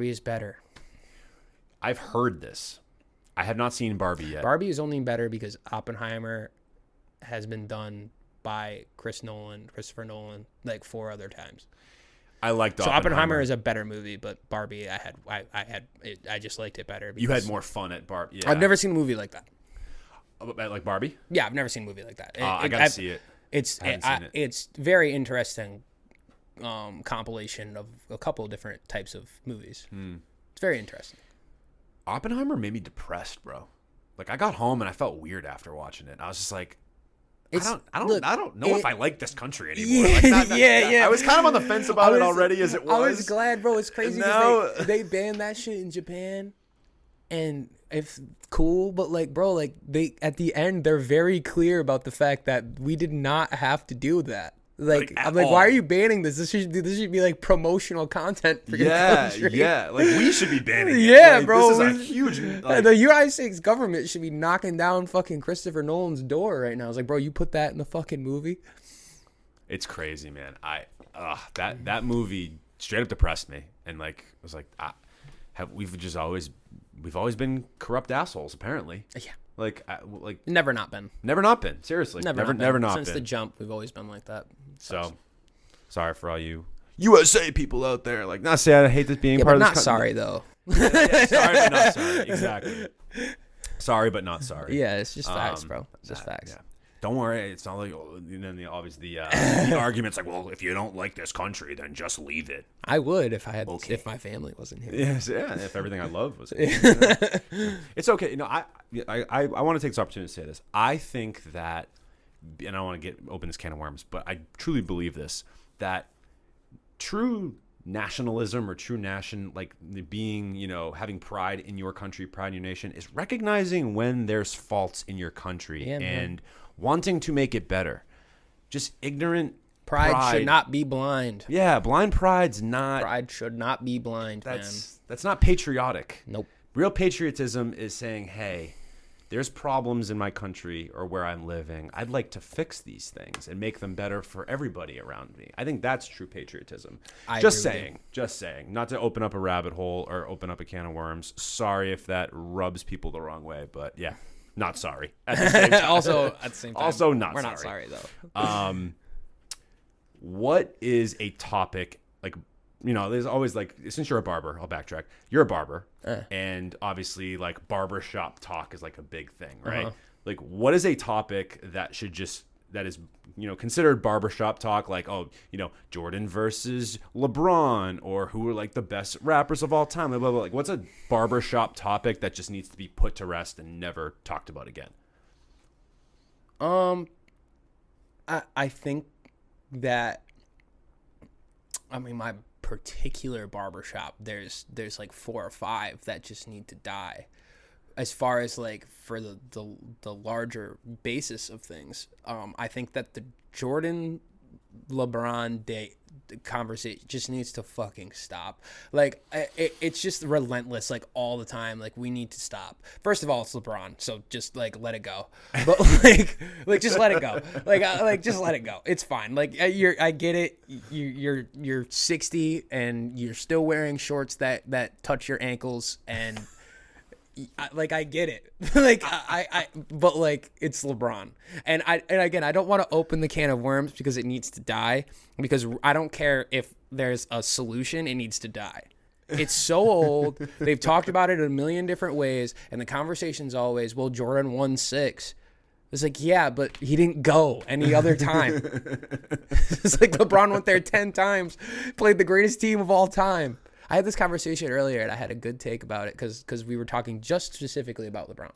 is better. I've heard this. I have not seen Barbie yet. Barbie is only better because Oppenheimer has been done by Christopher Nolan, like 4 other times. I liked So Oppenheimer is a better movie, but Barbie, I just liked it better. You had more fun at Barbie. Yeah. I've never seen a movie like that. Like Barbie. Yeah, I've never seen a movie like that. I gotta see it. It's very interesting compilation of a couple of different types of movies. It's very interesting. Oppenheimer made me depressed, bro. Like I got home and I felt weird after watching it. I was just like, I don't know if I like this country anymore. Yeah. I was kind of on the fence about it already as it was. I was glad, bro. It's crazy because they banned that shit in Japan, And if cool, but like, bro, like they at the end they're very clear about the fact that we did not have to do that. Like I'm like, why are you banning this? This should be like promotional content for your country. Yeah, like we should be banning it. Yeah, like, bro. This is a huge. Like, the United States government should be knocking down fucking Christopher Nolan's door right now. It's like, bro, you put that in the fucking movie. it's crazy, man. That movie straight up depressed me, and like I was like, we've always been corrupt assholes apparently. Yeah. Like Never not been. Seriously, Never not been. Since the jump, we've always been like that. So, sorry for all you USA people out there. Like, not say I hate this being part of this. Not sorry though. Yeah, sorry, but not sorry. Exactly. Sorry, but not sorry. Yeah, it's just facts, bro. It's just facts. Yeah. Don't worry. It's not like obviously the argument's like, well, if you don't like this country, then just leave it. I would if if my family wasn't here. Yes, yeah. If everything I love was here. It's okay. I want to take this opportunity to say this. I think that, and I want to open this can of worms, but I truly believe this, that true nationalism or true being, having pride in your country, pride in your nation, is recognizing when there's faults in your country and wanting to make it better. Just ignorant pride should not be blind. Yeah, blind pride's not. Pride should not be blind. That's not patriotic. Nope. Real patriotism is saying, hey, there's problems in my country or where I'm living. I'd like to fix these things and make them better for everybody around me. I think that's true patriotism. Just saying. Not to open up a rabbit hole or open up a can of worms. Sorry if that rubs people the wrong way, but yeah, not sorry. At the same time. Also, at the same time, also not we're sorry. Not sorry though. What is a topic like? There's always like, since you're a barber, I'll backtrack. You're a barber, and obviously like barbershop talk is like a big thing, right? Like, what is a topic that is considered barbershop talk? Like, Jordan versus LeBron, or who are like the best rappers of all time, blah, blah, blah. Like, what's a barbershop topic that just needs to be put to rest and never talked about again? I think that, my particular barbershop, there's like 4 or 5 that just need to die. As far as like for the larger basis of things, I think that the Jordan LeBron the conversation just needs to fucking stop. Like it's just relentless, like all the time. Like, we need to stop. First of all, it's LeBron, so just like let it go. But like just let it go. Like just let it go. It's fine. Like I get it. You're 60 and you're still wearing shorts that touch your ankles, and I get it. But like, it's LeBron. And again, I don't want to open the can of worms because it needs to die, because I don't care if there's a solution, it needs to die. It's so old. They've talked about it in a million different ways, and the conversation's always, well, Jordan won 6. It's like, yeah, but he didn't go any other time. It's like LeBron went there 10 times, played the greatest team of all time. I had this conversation earlier, and I had a good take about it because we were talking just specifically about LeBron.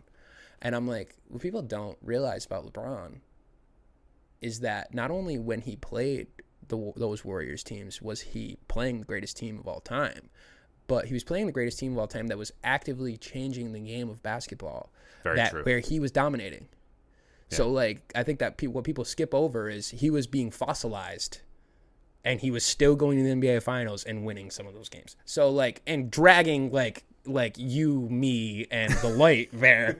And I'm like, what people don't realize about LeBron is that not only when he played those Warriors teams was he playing the greatest team of all time, but he was playing the greatest team of all time that was actively changing the game of basketball. Very true. Where he was dominating. Yeah. So, like, I think that what people skip over is he was being fossilized, and he was still going to the NBA Finals and winning some of those games. So, like, and dragging, like you, me, and the light there.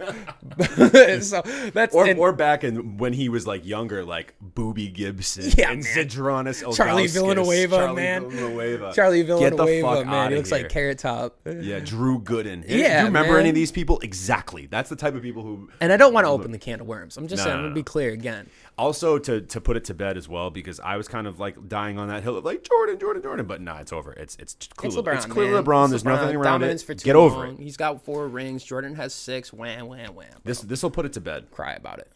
So that's or back when he was like younger, like Boobie Gibson and Zydrunas Ilgauskas. Charlie Villanueva, man. He looks like Carrot Top. Yeah, Drew Gooden. Yeah, do you remember man. any of these people? Exactly. That's the type of people who. And I don't want to open the can of worms. I'm just saying, I'm going to be clear again. Also, to put it to bed as well, because I was kind of like dying on that hill of like Jordan, but nah, it's over. It's clearly LeBron. It's clearly LeBron. There's nothing around it. Get over it. He's got 4 rings. Jordan has 6. Wham. This will put it to bed. Cry about it.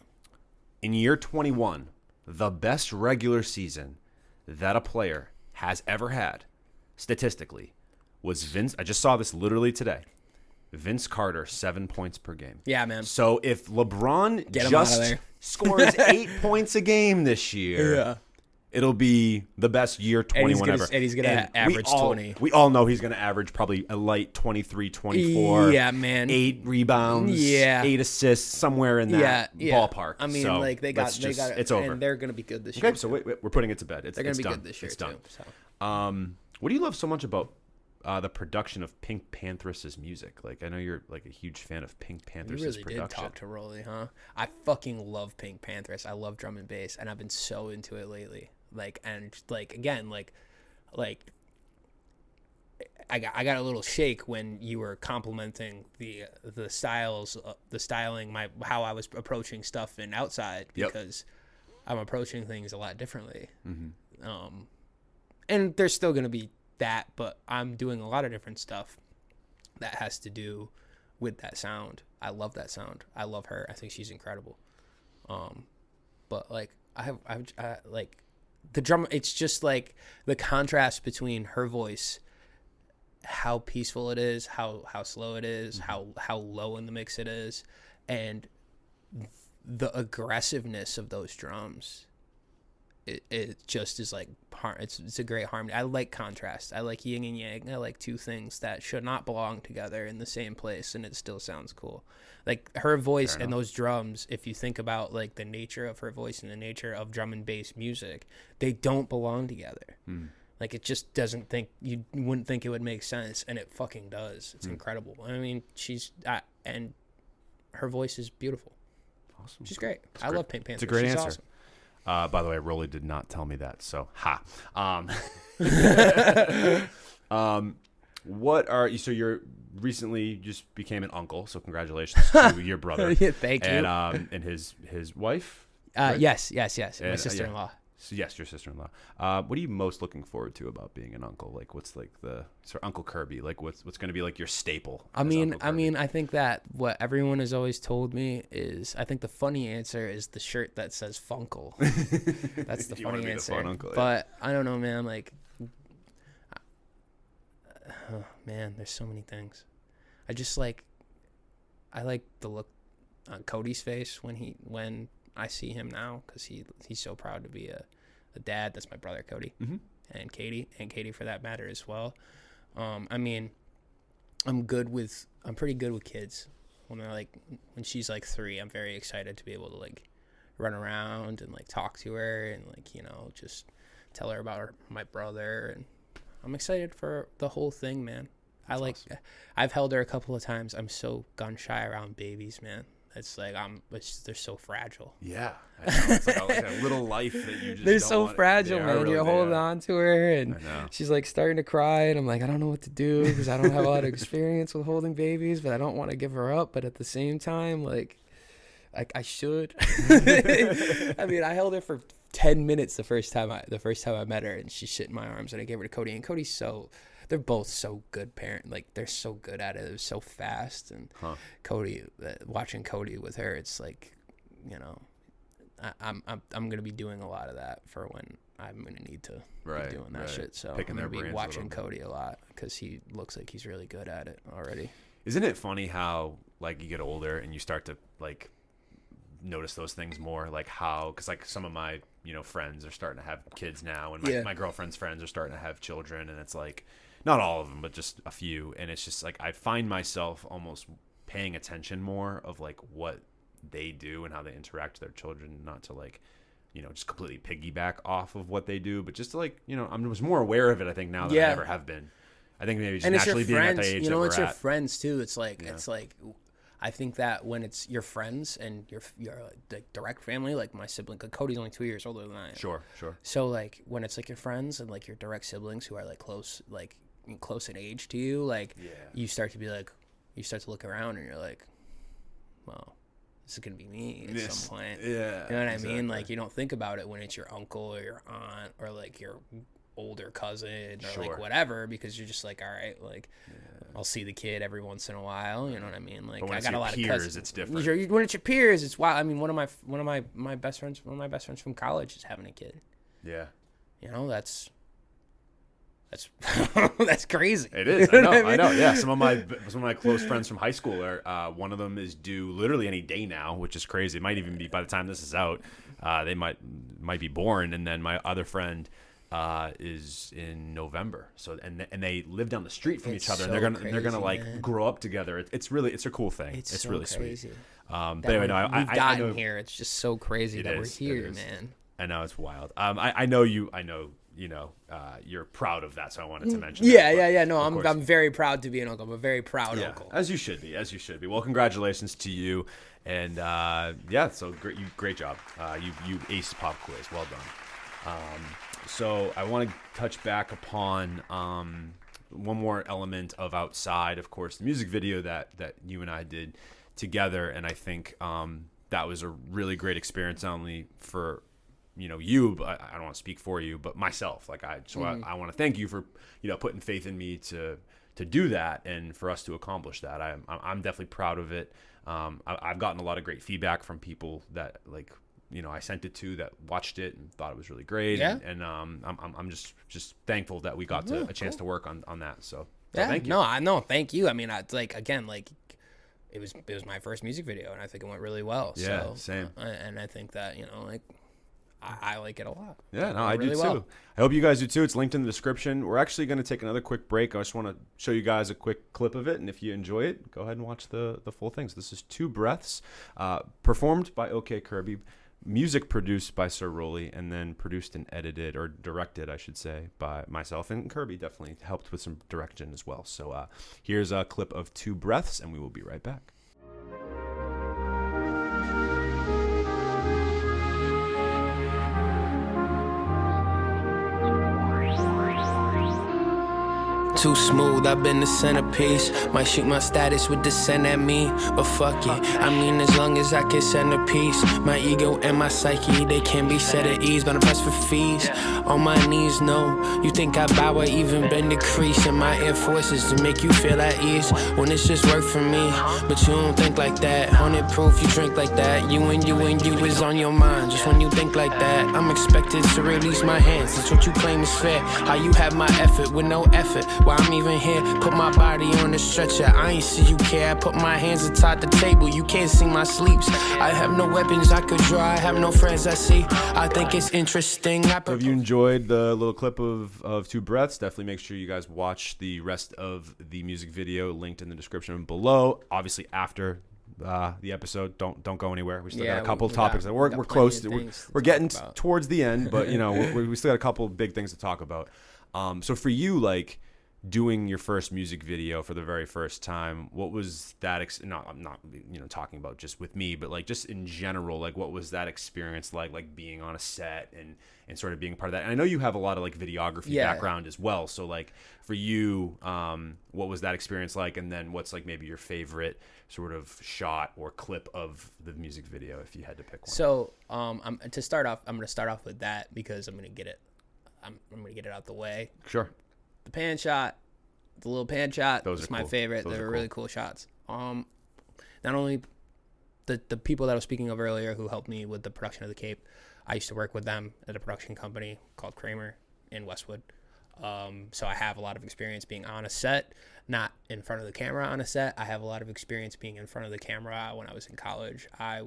In year 21, the best regular season that a player has ever had, statistically, was Vince. I just saw this literally today. Vince Carter, 7 points per game. Yeah, man. So if LeBron just scores 8 points a game this year, It'll be the best year 21 ever. And he's gonna average 20. We all know he's gonna average probably a light 23, 24. Yeah, man. 8 rebounds. Yeah. 8 assists, somewhere in that ballpark. I mean, so like they got it's over. And they're gonna be good this Okay, year. so we're putting it to bed. They're gonna be done. good this year It's too. done. So. What do you love so much about the production of Pink Pantheress' music? Like, I know you're like a huge fan of Pink Pantheress' You really production. did talk to Rollie, huh? I fucking love Pink Pantheress. I love drum and bass, and I've been so into it lately. Like, and like again, like I got a little shake when you were complimenting the styles, the styling, how I was approaching stuff in outside, because I'm approaching things a lot differently. And there's still gonna be that, but I'm doing a lot of different stuff that has to do with that sound. I love that sound. I love her. I think she's incredible. But like I like the drum. It's just like the contrast between her voice, how peaceful it is, how slow it is, how low in the mix it is, and the aggressiveness of those drums. It just is like it's a great harmony. I like contrast. I like yin and yang. I like two things that should not belong together in the same place, and it still sounds cool. Like her voice and those drums, if you think about like the nature of her voice and the nature of drum and bass music, they don't belong together. Like it just doesn't you wouldn't think it would make sense, and it fucking does. It's incredible. I mean, and her voice is beautiful. Awesome. She's great. I love Pink Panther. It's a great She's answer. Awesome. By the way, Rollie did not tell me that, so what are you? So you're recently just became an uncle, so congratulations to your brother. Yeah, thank you. And his wife. Right? Yes, my And, sister-in-law. So yes, your sister-in-law. What are you most looking forward to about being an uncle? Like, what's like Uncle Kirby? Like, what's going to be like your staple? I mean, I think that what everyone has always told me is, I think the funny answer is the shirt that says Funkle. That's the funny answer. The fun uncle, but I don't know, man. Like, oh, man, there's so many things. I like the look on Cody's face when I see him now, because he's so proud to be a dad. That's my brother Cody, and Katie for that matter as well. I mean, I'm pretty good with kids. When she's like 3, I'm very excited to be able to like run around and like talk to her and like, just tell her about my brother, and I'm excited for the whole thing, man. Awesome. I've held her a couple of times. I'm so gun shy around babies, man. It's like they're so fragile. Yeah, I know. It's like a little life that you just. They're so fragile, man. You're holding on to her, and she's like starting to cry, and I'm like, I don't know what to do because I don't have a lot of experience with holding babies, but I don't want to give her up. But at the same time, like I should. I mean, I held her for 10 minutes the first time I met her, and she shit in my arms, and I gave her to Cody, and Cody's they're both so good parent. Like, they're so good at it. It was so fast. And Cody, watching Cody with her, it's like, I'm going to be doing a lot of that for when I'm going to need to be doing that shit. So I'm going to be watching Cody a lot because he looks like he's really good at it already. Isn't it funny how like you get older and you start to like notice those things more, like how, because like some of my friends are starting to have kids now, and my girlfriend's friends are starting to have children, and it's like not all of them, but just a few, and it's just like I find myself almost paying attention more of like what they do and how they interact with their children, not to like just completely piggyback off of what they do, but just to like I'm just more aware of it, I think, now than I ever have been. I think maybe just naturally being at the age that we're it's your at. friends too. It's like I think that when it's your friends and your like direct family, like my sibling, Cody's only 2 years older than I am. Sure. So like when it's like your friends and like your direct siblings who are like close in age to you, like you start to look around and you're like, well, this is gonna be me at some point. Yeah, you know what I mean? Like, you don't think about it when it's your uncle or your aunt or like your older cousin or like whatever, because you're just like, all right, like I'll see the kid every once in a while, you know what I mean? Like, I got a lot of cousins. It's different. When it's your peers, it's wild. I mean, one of my best friends from college is having a kid. Yeah, that's that's crazy. It is. I know. Yeah, some of my close friends from high school are. One of them is due literally any day now, which is crazy. It might even be by the time this is out. they might be born, and then my other friend is in November. So and they live down the street from each other, and they're gonna like grow up together. It's a cool thing. It's so really crazy. sweet. But anyway, no, we've I gotten know, here. It's just so crazy that we're here, man. I know, it's wild. I know you know, you're proud of that, so I wanted to mention. Yeah. No, I'm very proud to be an uncle. I'm a very proud uncle. As you should be. Well, congratulations to you, and so great job. You aced pop quiz. Well done. So I want to touch back upon one more element of outside, of course, the music video that you and I did together, and I think that was a really great experience, not only for you, but I don't want to speak for you, but myself. Like I want to thank you for putting faith in me to do that, and for us to accomplish that. I'm definitely proud of it. I've gotten a lot of great feedback from people that I sent it to, that watched it and thought it was really great. Yeah. And I'm just thankful that we got a chance to work on that. So thank you. No, thank you. I mean, it was my first music video, and I think it went really well. Yeah, so, same. And I think that I like it a lot. Yeah, no, I do too. Well. I hope you guys do too. It's linked in the description. We're actually going to take another quick break. I just want to show you guys a quick clip of it, and if you enjoy it, go ahead and watch the full thing. So this is Two Breaths, performed by okaykirby, music produced by Sir Rollie, and then produced and edited, or directed, I should say, by myself. And Kirby definitely helped with some direction as well. So here's a clip of Two Breaths, and we will be right back. Too smooth, I've been the centerpiece. Might shoot my status with dissent at me, but fuck it. I mean, as long as I can send a piece. My ego and my psyche, they can be set at ease, but I'm pressed for fees. On my knees, no. You think I bow or even bend the crease in my Air Forces to make you feel at ease when it's just work for me. But you don't think like that. 100 proof, you drink like that. You is on your mind just when you think like that. I'm expected to release my hands. That's what you claim is fair. How you have my effort with no effort. Why I'm even here, put my body on the stretcher. I ain't see you care. I put my hands atop the table. You can't see my sleeps. I have no weapons I could draw. I have no friends I see. I think it's interesting. If you enjoyed the little clip of Two Breaths, definitely make sure you guys watch the rest of the music video linked in the description below. Obviously, after the episode, don't go anywhere. We still got a couple of topics that we're close. We're getting towards the end, but we still got a couple of big things to talk about. So for you, like, doing your first music video for the very first time, what was that I'm not talking about just with me, but like just in general, like what was that experience like being on a set and sort of being part of that? And I know you have a lot of like videography background as well, so like for you, what was that experience like? And then what's like maybe your favorite sort of shot or clip of the music video, if you had to pick one? So I'm going to start off with that, because I'm gonna get it out the way. Sure. The little pan shot, those is are my cool. favorite. Those They're are really cool shots. Not only the people that I was speaking of earlier who helped me with the production of The Cape, I used to work with them at a production company called Kramer in Westwood. So I have a lot of experience being on a set, not in front of the camera on a set. I have a lot of experience being in front of the camera. When I was in college, I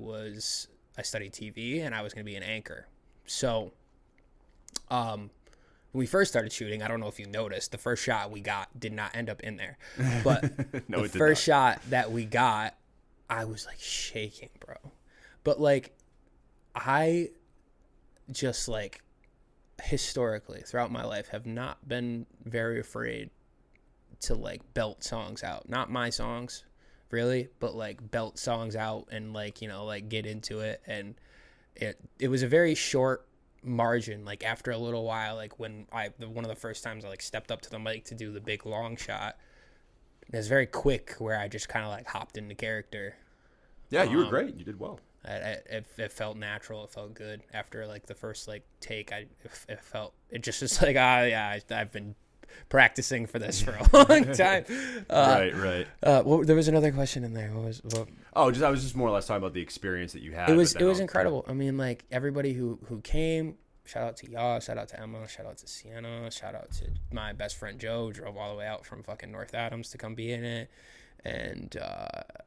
studied TV, and I was going to be an anchor. So, when we first started shooting, I don't know if you noticed, the first shot we got did not end up in there. But No, the first shot that we got, I was like shaking, bro. But like, I just like historically throughout my life have not been very afraid to like belt songs out. Not my songs, really, but like belt songs out and like, like get into it. And it was a very short margin, like after a little while, like when one of the first times I like stepped up to the mic to do the big long shot, it was very quick where I just kind of like hopped into character. Yeah, you were great. You did well. It felt natural. It felt good after like the first like take. It just was like, I've been practicing for this for a long time. Right. There was another question in there. I was just more or less talking about the experience that you had. It was incredible. I mean, like everybody who came, shout out to y'all, shout out to Emma, shout out to Sienna, shout out to my best friend Joe, drove all the way out from fucking North Adams to come be in it. and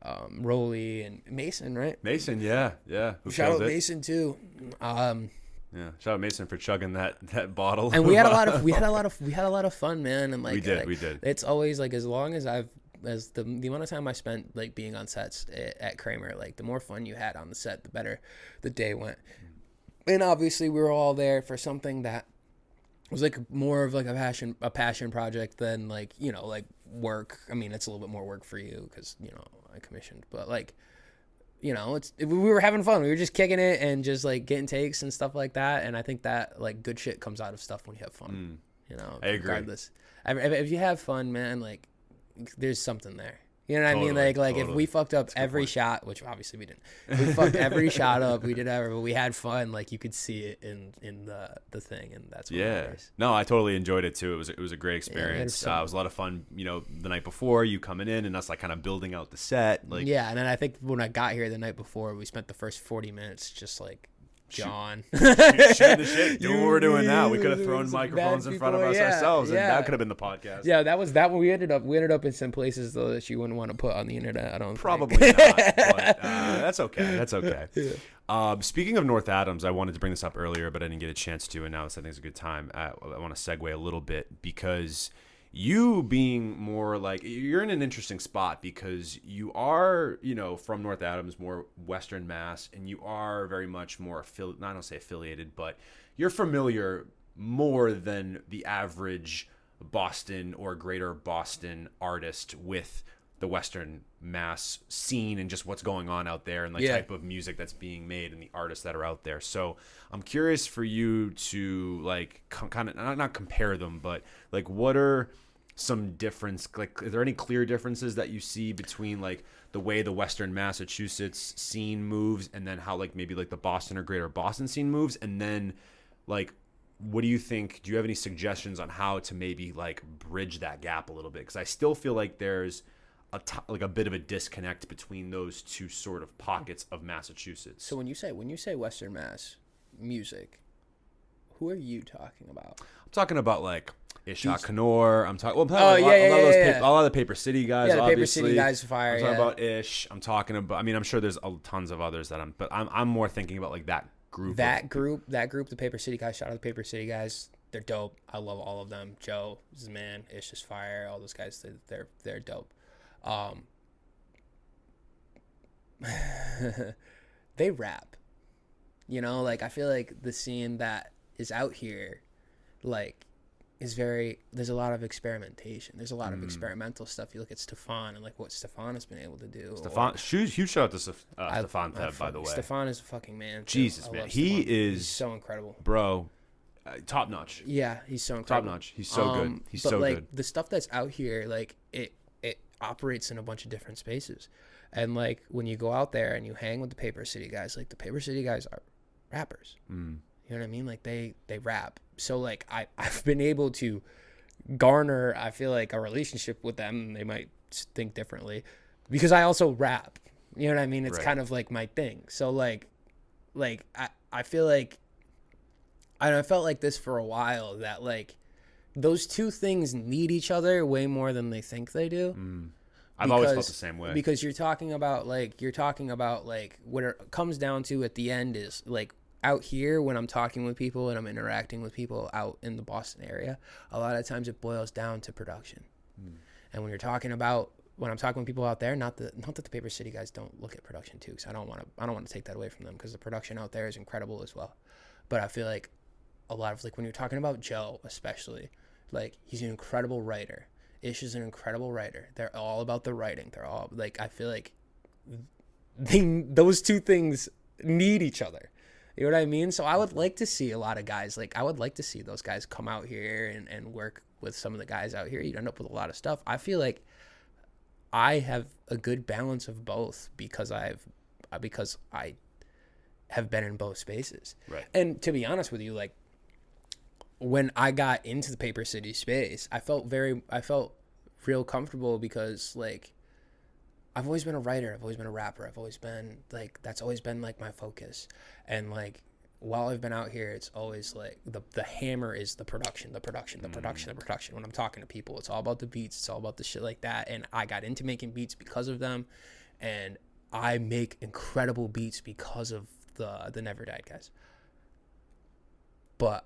Rollie and Mason, right? Mason, yeah. Who Shout killed out it. Mason too. Yeah, shout out Mason for chugging that bottle. And we had a lot of fun, man. And like we did. It's always like, as long as the amount of time I spent like being on sets at Kramer, like the more fun you had on the set, the better the day went. And obviously we were all there for something that was like more of like a passion project than like, you know, like work. I mean, it's a little bit more work for you because, you know, I commissioned, but like, you know, we were having fun. We were just kicking it and just like getting takes and stuff like that. And I think that like good shit comes out of stuff when you have fun. You know, I agree. Regardless, if you have fun, man, like there's something there. You know what I mean? Like if we fucked up every shot, which obviously we didn't, we fucked every shot up. We did ever, but we had fun. Like you could see it in the thing, and that's what matters. No, I totally enjoyed it too. It was a great experience. It was a lot of fun. You know, the night before, you coming in and us like kind of building out the set. Like and then I think when I got here the night before, we spent the first 40 minutes just like John shooting the shit. Doing what we're doing now. We could have thrown microphones in front of us ourselves, and that could have been the podcast. Yeah, that was that one. We ended up in some places though that you wouldn't want to put on the internet. I don't probably think. not. But that's okay. That's okay. Speaking of North Adams, I wanted to bring this up earlier, but I didn't get a chance to, and now I think it's a good time. I want to segue a little bit because you being more like, you're in an interesting spot because you are, you know, from North Adams, more Western Mass, and you are very much more I don't say affiliated, but you're familiar more than the average Boston or greater Boston artist with the Western Mass scene and just what's going on out there and the type of music that's being made and the artists that are out there. So I'm curious for you to like kind of not compare them, but like what are some difference, like is there any clear differences that you see between like the way the Western Massachusetts scene moves and then how like maybe like the Boston or greater Boston scene moves? And then like what do you think, do you have any suggestions on how to maybe like bridge that gap a little bit? Because I still feel like there's like a bit of a disconnect between those two sort of pockets of Massachusetts. So when you say Western Mass music, who are you talking about? I'm talking about like Ishak Kanor. I'm talking. Well, a lot of the Paper City guys. Yeah, the obviously. Paper City guys fire. I'm talking about Ish. I'm talking about. I mean, I'm sure there's tons of others that I'm more thinking about like that group. That group, the Paper City guys. Shout out to the Paper City guys. They're dope. I love all of them. Joe is the man. Ish is fire. All those guys. They're dope. They rap, you know, like I feel like the scene that is out here like is there's a lot of experimentation, there's a lot of experimental stuff. You look at Stefan and like what Stefan has been able to do. Huge shout out to Stefan Teb, by the way. Stefan is a fucking man too. Jesus, man, he's so incredible, bro. Top notch. Yeah, he's so incredible. Top notch. He's so good. He's but so like good. The stuff that's out here, like it operates in a bunch of different spaces. And like when you go out there and you hang with the Paper City guys, like the Paper City guys are rappers. You know what I mean? Like they rap. So like I've been able to garner, I feel like, a relationship with them. They might think differently because I also rap. You know what I mean? It's kind of like my thing. So like I feel like I felt like this for a while, that like those two things need each other way more than they think they do. I've always felt the same way. Because you're talking about like what it comes down to at the end is like out here when I'm talking with people and I'm interacting with people out in the Boston area, a lot of times it boils down to production. And when I'm talking with people out there, not that the Paper City guys don't look at production too, because I don't want to take that away from them, because the production out there is incredible as well. But I feel like a lot of like when you're talking about Joe especially, like he's an incredible writer. Ish is an incredible writer. They're all about the writing. They're all like, I feel like those two things need each other. You know what I mean? So I would like to see a lot of guys, like I would like to see those guys come out here and work with some of the guys out here. You'd end up with a lot of stuff. I feel like I have a good balance of both because I have been in both spaces. Right. And to be honest with you, like when I got into the Paper City space, I felt real comfortable because like I've always been a writer, I've always been a rapper, I've always been like, that's always been like my focus. And like while I've been out here, it's always like the hammer is the production. When I'm talking to people, it's all about the beats. It's all about the shit like that. And I got into making beats because of them. And I make incredible beats because of the Never Died guys. But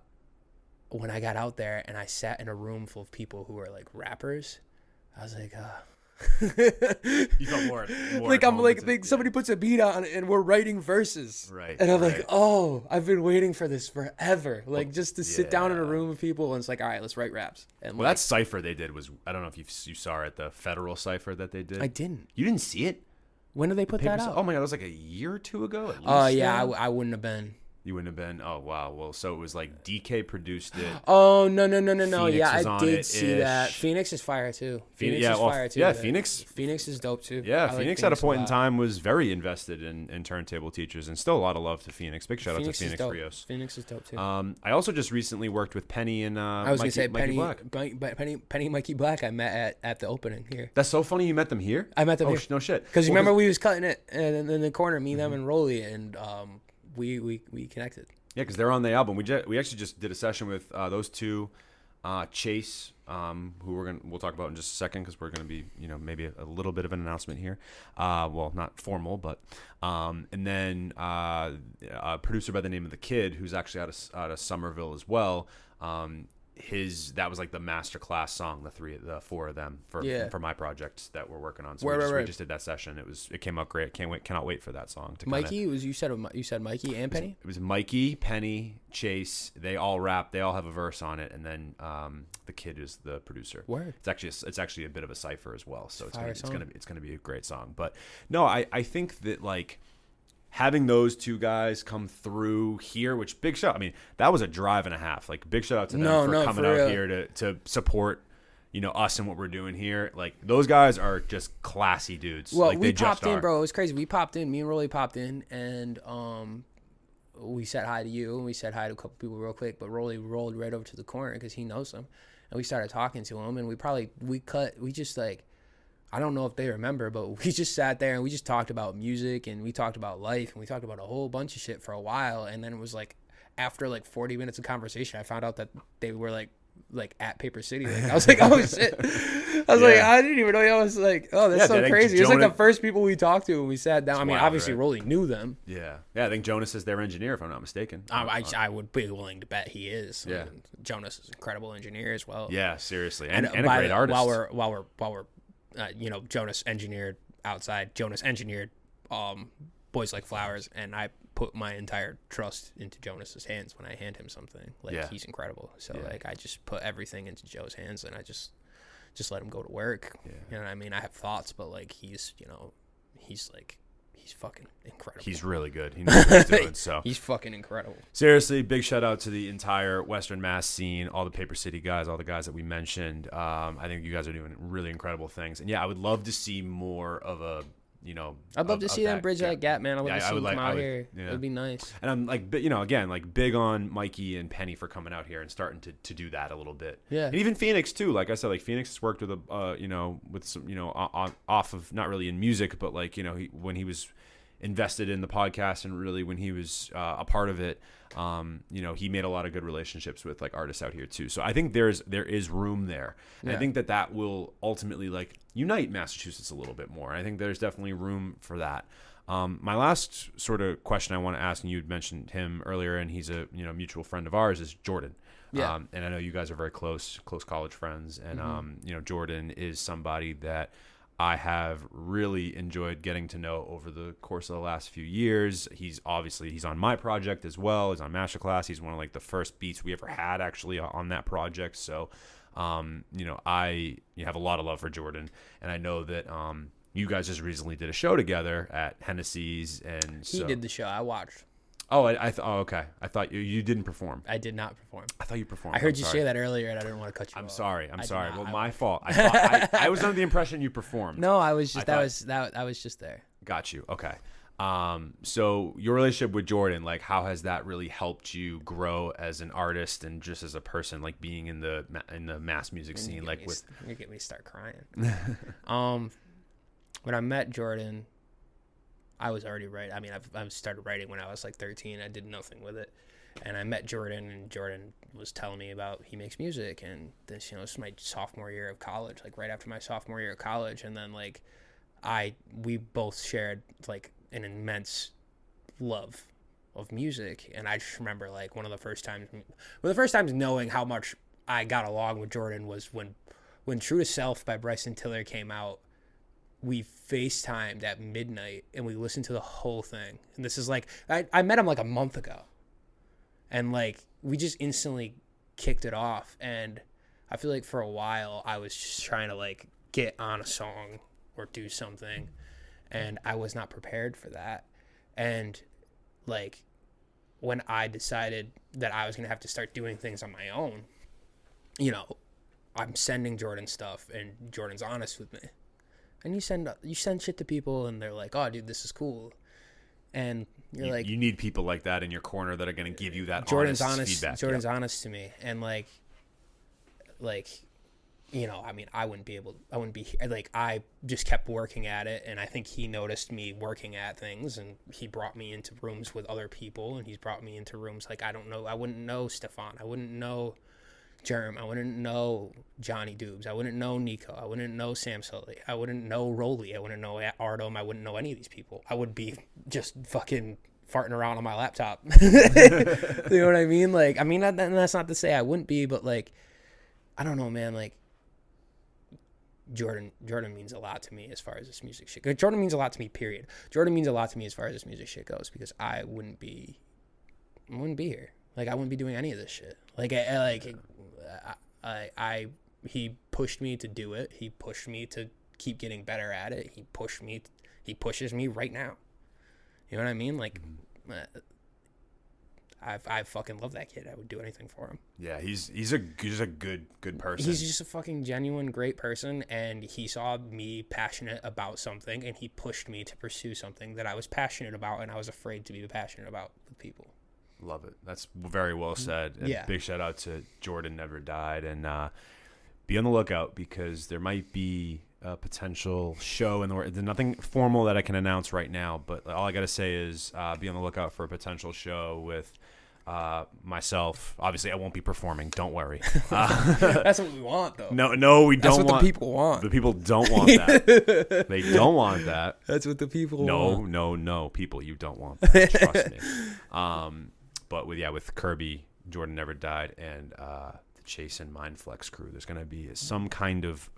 when I got out there and I sat in a room full of people who were like rappers, I was like, You felt more like I'm like somebody puts a beat on and we're writing verses, right? And I'm like, oh, I've been waiting for this forever, like just to sit down in a room of people and it's like, all right, let's write raps. And that cipher they did was, I don't know if you saw it, the federal cipher that they did. I didn't. You didn't see it? When did they put that out? Oh my god, it was like a year or two ago. At least Oh yeah, I wouldn't have been. You wouldn't have been. Oh wow. Well, so it was like DK produced it. Oh no. Phoenix Yeah, was I on did it-ish. see that. Phoenix is fire too. Phoenix is fire too. Yeah, Phoenix is dope too. Yeah, I like Phoenix at a point in time was very invested in turntable teachers, and still a lot of love to Phoenix. Big shout out to Phoenix Rios. Phoenix is dope too. I also just recently worked with Penny and I was Mikey, gonna say Mikey Black. Penny Mikey Black. I met at the opening here. That's so funny. You met them here? I met them here. No shit. Because remember we was cutting it in the corner, me, them, and Rollie, and we connected. Yeah, because they're on the album. We actually just did a session with those two, Chase, who we'll talk about in just a second because we're gonna be maybe a little bit of an announcement here. Well, not formal, but and then a producer by the name of The Kid, who's actually out of Somerville as well. That was like the master class song, the four of them for my project that we're working on. So we just did that session. It came out great. Cannot wait for that song to Mikey you said Mikey and Penny? It was Mikey, Penny, Chase. They all rap. They all have a verse on it, and then The Kid is the producer. Word. It's actually a bit of a cipher as well. So it's gonna be a great song. But no, I think that like having those two guys come through here, which big shout. I mean, that was a drive and a half. Like big shout out to them for coming out here to support, us and what we're doing here. Like those guys are just classy dudes. Well, like, we popped in, bro. It was crazy. We popped in. Me and Rollie popped in, and we said hi to you, and we said hi to a couple people real quick. But Rollie rolled right over to the corner because he knows them, and we started talking to him, and we just like. I don't know if they remember, but we just sat there and we just talked about music and we talked about life and we talked about a whole bunch of shit for a while. And then it was like after like 40 minutes of conversation, I found out that they were like at Paper City. Like, I was like, oh shit. I was like, I didn't even know. I was like, oh, that's so crazy. It was like the first people we talked to when we sat down. I mean, obviously Rollie knew them. Yeah. I think Jonas is their engineer, if I'm not mistaken. I would be willing to bet he is. Yeah. I mean, Jonas is an incredible engineer as well. Yeah, seriously. And a great artist. While we're Jonas engineered outside. Jonas engineered Boys Like Flowers, and I put my entire trust into Jonas's hands when I hand him something. Like he's incredible. So like I just put everything into Joe's hands, and I just let him go to work. Yeah. You know what I mean? I have thoughts, but like he's fucking incredible. He's really good. He knows what he's doing. So he's fucking incredible. Seriously, big shout out to the entire Western Mass scene, all the Paper City guys, all the guys that we mentioned. I think you guys are doing really incredible things. And I would love to see more of a, I'd love to see them bridge that gap, man. I'd love to see them come out here. Yeah. It would be nice. And I'm like, again, like big on Mikey and Penny for coming out here and starting to do that a little bit. Yeah. And even Phoenix too. Like I said, like Phoenix has worked with with some, off of, not really in music, but like, when he was invested in the podcast and really when he was a part of it, he made a lot of good relationships with like artists out here too. So I think there is room there. And I think that will ultimately like unite Massachusetts a little bit more. I think there's definitely room for that. My last sort of question I want to ask, and you'd mentioned him earlier, and he's a mutual friend of ours, is Jordan. Yeah. And I know you guys are very close college friends, and Jordan is somebody that I have really enjoyed getting to know over the course of the last few years. He's on my project as well. He's on Masterclass. He's one of like the first beats we ever had actually on that project. So, I have a lot of love for Jordan, and I know that you guys just recently did a show together at Hennessy's, and he did the show. I watched. Oh, okay. I thought you didn't perform. I did not perform. I thought you performed. I heard you say that earlier, and I didn't want to cut you off. I'm sorry. Well, my fault. I was under the impression you performed. No, I was just I was just there. Got you. Okay. So your relationship with Jordan, like, how has that really helped you grow as an artist and just as a person, like being in the mass music scene? Like, you get me to start crying. When I met Jordan, I was already writing. I mean, I've started writing when I was like 13. I did nothing with it. And I met Jordan, and Jordan was telling me about he makes music, and this, this is my sophomore year of college, like right after my sophomore year of college. And then like we both shared like an immense love of music. And I just remember like one of the first times knowing how much I got along with Jordan was when True to Self by Bryson Tiller came out. We FaceTimed at midnight and we listened to the whole thing. And this is like, I met him like a month ago. And like, we just instantly kicked it off. And I feel like for a while I was just trying to like get on a song or do something. And I was not prepared for that. And like, when I decided that I was going to have to start doing things on my own, I'm sending Jordan stuff and Jordan's honest with me. And you send shit to people and they're like, oh, dude, this is cool. And you're like... You need people like that in your corner that are going to give you that honest feedback. Jordan's honest to me. And like, I mean, I wouldn't be, like, I just kept working at it. And I think he noticed me working at things and he brought me into rooms with other people. And he's brought me into rooms like, I wouldn't know Stefan. I wouldn't know Germ. I wouldn't know Johnny Dubes. I wouldn't know Nico. I wouldn't know Sam Sully. I wouldn't know Rollie. I wouldn't know Artem. I wouldn't know any of these people. I would be just fucking farting around on my laptop. You know what I mean? Like, I mean, that's not to say I wouldn't be, but like, I don't know, man. Like, Jordan means a lot to me as far as this music shit. Jordan means a lot to me, period. Jordan means a lot to me as far as this music shit goes, because I wouldn't be here. Like, I wouldn't be doing any of this shit. He pushed me to do it. He pushed me to keep getting better at it. He pushes me right now. You know what I mean? Like, I fucking love that kid. I would do anything for him. Yeah, he's a good person. He's just a fucking genuine great person, and he saw me passionate about something, and he pushed me to pursue something that I was passionate about, and I was afraid to be passionate about with people. Love it. That's very well said. And yeah. Big shout out to Jordan Never Died. And be on the lookout because there might be a potential show in the world. There's nothing formal that I can announce right now, but all I got to say is be on the lookout for a potential show with myself. Obviously, I won't be performing. Don't worry. That's what we want, though. No, we don't. That's what the people want. The people don't want that. They don't want that. That's what the people want. No, people, you don't want that. Trust me. But with Kirby, Jordan Never Died, and the Chase and Mindflex crew, there's going to be some kind of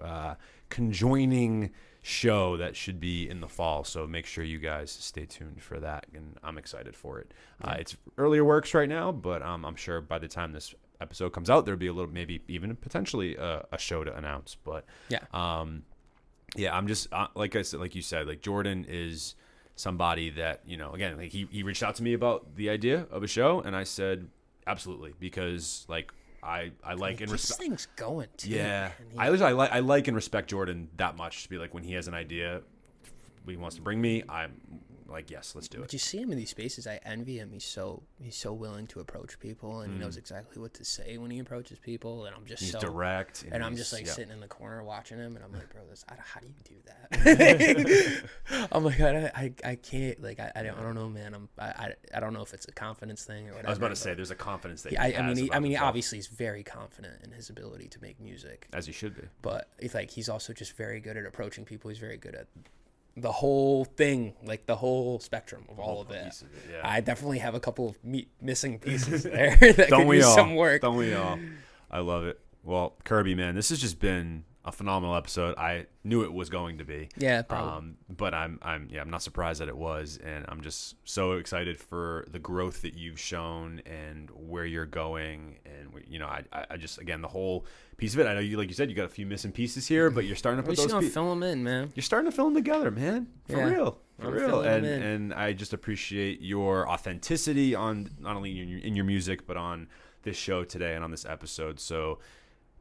conjoining show that should be in the fall. So make sure you guys stay tuned for that, and I'm excited for it. It's earlier works right now, but I'm sure by the time this episode comes out, there'll be a little, maybe even potentially a show to announce. But I'm just like I said, like you said, like Jordan is somebody that, again, like he reached out to me about the idea of a show, and I said absolutely, because like I like and respect. This thing's going too. Yeah, I like and respect Jordan that much to be like, when he has an idea he wants to bring me, I'm like, yes, let's do it. But you see him in these spaces, I envy him. He's so willing to approach people, and he knows exactly what to say when he approaches people. And I'm just he's direct, and I'm just like sitting in the corner watching him, and I'm like, bro, how do you do that? I'm like, I can't, like, I don't know, man. I don't know if it's a confidence thing or whatever. I was about to say, there's a confidence that he obviously is very confident in his ability to make music, as he should be. But it's like he's also just very good at approaching people. He's very good at the whole thing, like the whole spectrum of all of it. Yeah. I definitely have a couple of missing pieces there that could use some work. Don't we all? I love it. Well, Kirby, man, this has just been a phenomenal episode. I knew it was going to be. Yeah, probably. But I'm not surprised that it was, and I'm just so excited for the growth that you've shown and where you're going. And I just, again, the whole piece of it. I know you, like you said, you got a few missing pieces here, but you're starting to put those. We're just gonna fill them in, man. You're starting to fill them together, man. For real. And And I just appreciate your authenticity on not only in your music, but on this show today and on this episode. So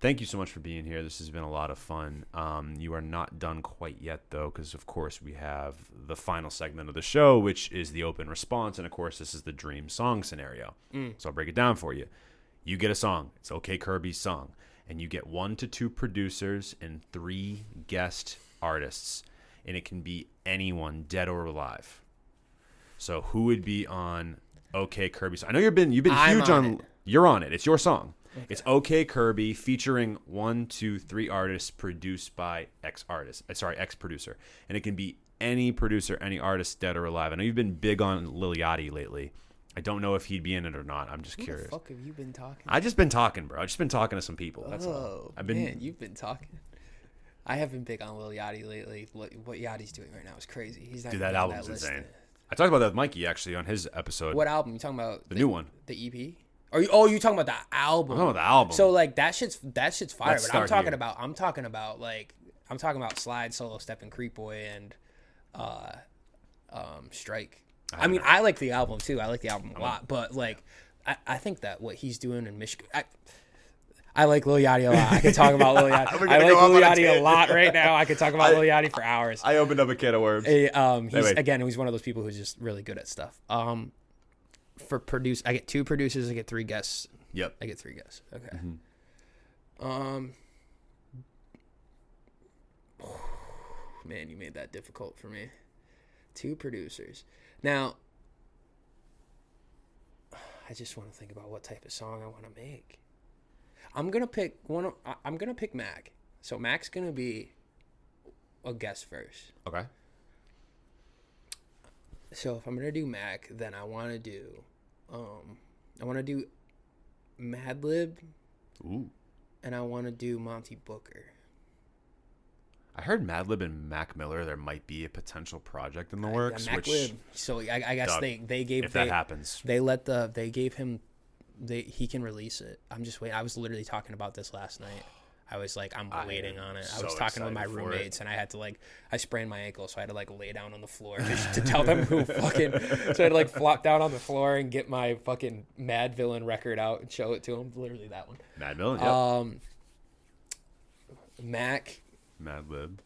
thank you so much for being here. This has been a lot of fun. You are not done quite yet, though, because, of course, we have the final segment of the show, which is the open response. And, of course, this is the dream song scenario. So I'll break it down for you. You get a song. It's OK Kirby's song. And you get 1 to 2 producers and 3 guest artists. And it can be anyone, dead or alive. So who would be on OK Kirby? I know you've been I'm huge on on. it. You're on it. It's your song. Okay. It's OK Kirby featuring 1, 2, 3 artists produced by X producer, and it can be any producer, any artist, dead or alive. I know you've been big on Lil Yachty lately. I don't know if he'd be in it or not. I'm just curious. Who the fuck have you been talking? I just been talking, bro. I just been talking to some people. That's all. Man, you've been talking. I have been big on Lil Yachty lately. What Yachty's doing right now is crazy. He's not Dude, even that on album's list. insane. I talked about that with Mikey actually on his episode. What album? You talking about the new one? The EP? You talking about the album? I'm talking about the album. So like that shit's fire. Let's But I'm start talking about Slide, Solo Step, and Creep Boy and Strike. I mean, I like the album too. I like the album a lot. But like, I think that what he's doing in Michigan. I like Lil Yachty a lot. I could talk about Lil Yachty. I like Lil Yachty a lot right now. I could talk about Lil Yachty for hours. I opened up a can of worms. He's one of those people who's just really good at stuff. For produce, I get 2 producers. I get 3 guests. Yep. I get 3 guests. Okay. Mm-hmm. Man, you made that difficult for me. 2 producers. Now, I just want to think about what type of song I want to make. I'm gonna pick Mac. So Mac's gonna be a guest first. Okay. So if I'm gonna do Mac, then I want to do Madlib. Ooh. And I want to do Monty Booker. I heard Madlib and Mac Miller. There might be a potential project in the works. Madlib. So I guess they gave. If that happens, they gave him. He can release it. I'm just waiting. I was literally talking about this last night. I was like, I'm waiting on it. I was talking with my roommates, and I had to I sprained my ankle, so I had to lay down on the floor just to tell them who fucking. So I had to flop down on the floor and get my fucking Mad Villain record out and show it to them. Literally that one. Mad Villain. Yep. Mac. Madlib.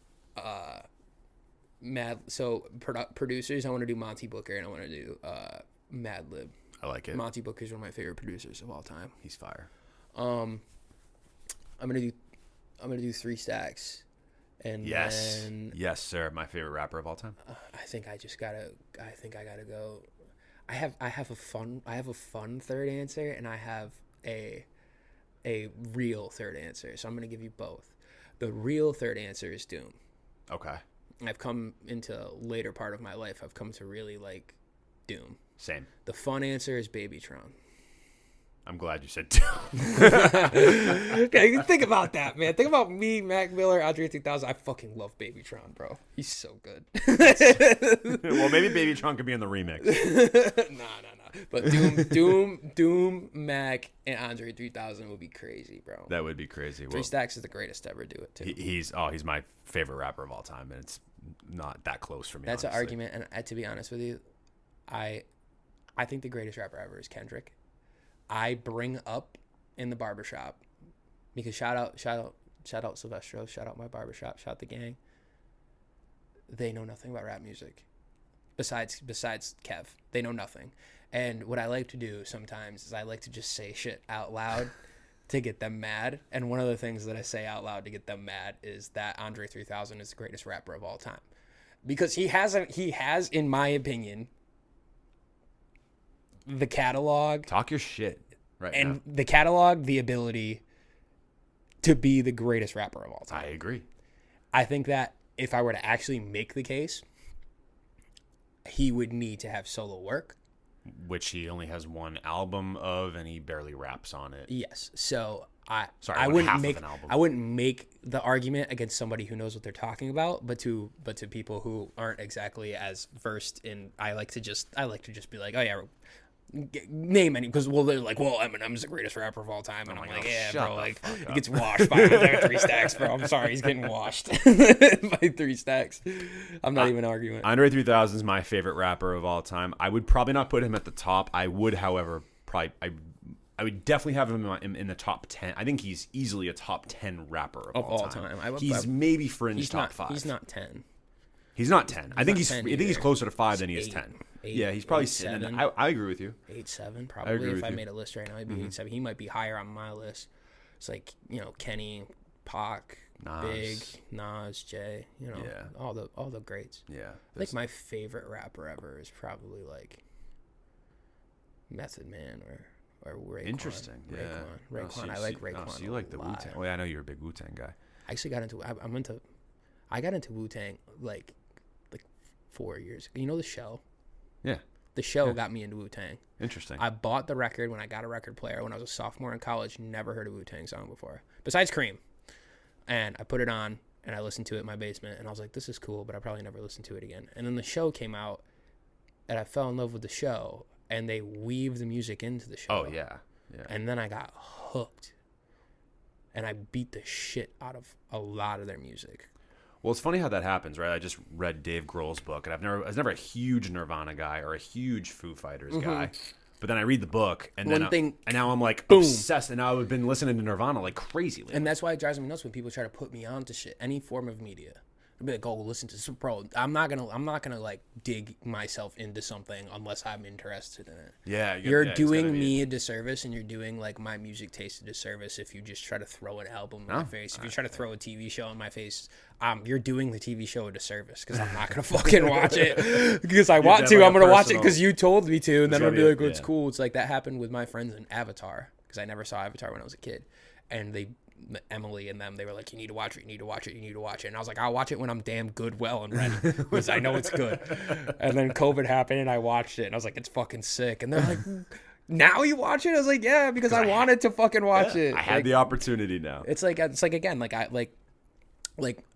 Producers. I want to do Monty Booker, and I want to do Madlib. I like it. Monty Booker is one of my favorite producers of all time. He's fire. I'm gonna do 3 Stacks, and then, yes, sir. My favorite rapper of all time. I think I gotta go. I have a fun third answer, and I have a real third answer. So I'm gonna give you both. The real third answer is Doom. Okay. I've come into later part of my life. I've come to really like Doom. Same. The fun answer is Babytron. I'm glad you said Doom. Okay, think about that, man. Think about me, Mac Miller, Andre 3000. I fucking love Babytron, bro. He's so good. Well, maybe Babytron could be in the remix. Nah. But Doom, Mac, and Andre 3000 would be crazy, bro. That would be crazy. 3 Stacks is the greatest to ever do it, too. He's my favorite rapper of all time, and it's not that close for me. That's honestly. an argument, and to be honest with you, I think the greatest rapper ever is Kendrick. I bring up in the barbershop because shout out Silvestro, shout out my barbershop, shout out the gang. They know nothing about rap music. Besides Kev, they know nothing. And what I like to do sometimes is I like to just say shit out loud to get them mad. And one of the things that I say out loud to get them mad is that Andre 3000 is the greatest rapper of all time. Because he has, in my opinion, the catalog. Talk your shit right now. And the catalog, the ability to be the greatest rapper of all time. I agree. I think that if I were to actually make the case, he would need to have solo work. Which he only has 1 album of, and he barely raps on it. Yes. So I I wouldn't make the argument against somebody who knows what they're talking about, but to people who aren't exactly as versed in. I like to just be like, oh yeah, name any, because they're like, well, Eminem's the greatest rapper of all time, and I'm like, yeah, bro, like he gets washed by 3 Stacks, bro. I'm sorry, he's getting washed by 3 Stacks. I'm not even arguing. Andre 3000 is my favorite rapper of all time. I would probably not put him at the top. I would, however, I would definitely have him in the top 10. I think he's easily a top 10 rapper of all time. He's maybe fringe top 5. He's not 10. He's not 10. I think he's either. closer to 5 than he is 8, 10. 8, Yeah, he's probably 7. I agree with you. 8-7 probably. agree If with I you. made a list right now, he'd be 8-7. He might be higher on my list. It's like, Kenny, Pac, Big, Nas, Jay, Yeah. all the greats. Yeah. I think my favorite rapper ever is probably like Method Man or Raekwon. Interesting. Yeah. Raekwon. I like Raekwon. So you like the Wu-Tang. Well, yeah, I know you're a big Wu-Tang guy. I actually got into I got into Wu-Tang like 4 years ago. You know The Show? Yeah. The Show got me into Wu-Tang. Interesting. I bought the record when I got a record player when I was a sophomore in college. Never heard a Wu-Tang song before, besides Cream. And I put it on, and I listened to it in my basement, and I was like, this is cool, but I probably never listen to it again. And then The Show came out, and I fell in love with The Show, and they weaved the music into The Show. Oh, yeah. Yeah. And then I got hooked, and I beat the shit out of a lot of their music. Well, it's funny how that happens, right? I just read Dave Grohl's book, and I was never a huge Nirvana guy or a huge Foo Fighters guy. But then I read the book, and now I'm like obsessed. And now I've been listening to Nirvana like crazy lately. And that's why it drives me nuts when people try to put me onto shit, any form of media. I'd be like, "Oh, listen to this, bro." I'm not gonna like dig myself into something unless I'm interested in it. Yeah, you're doing me a disservice, and you're doing like my music taste a disservice if you just try to throw an album in my face. If you try to throw a TV show in my face, you're doing the TV show a disservice because I'm not gonna fucking watch it because I want to. I'm gonna watch it because you told me to, and then I'll be like, "Oh, it's cool." It's like that happened with my friends in Avatar because I never saw Avatar when I was a kid, and Emily and them, they were like, you need to watch it, and I was like, I'll watch it when I'm damn good, well, and ready because I know it's good. And then COVID happened and I watched it and I was like, it's fucking sick. And they're like, now you watch it? I was like, yeah, because I wanted to fucking watch it. I had the opportunity now. It's like again, like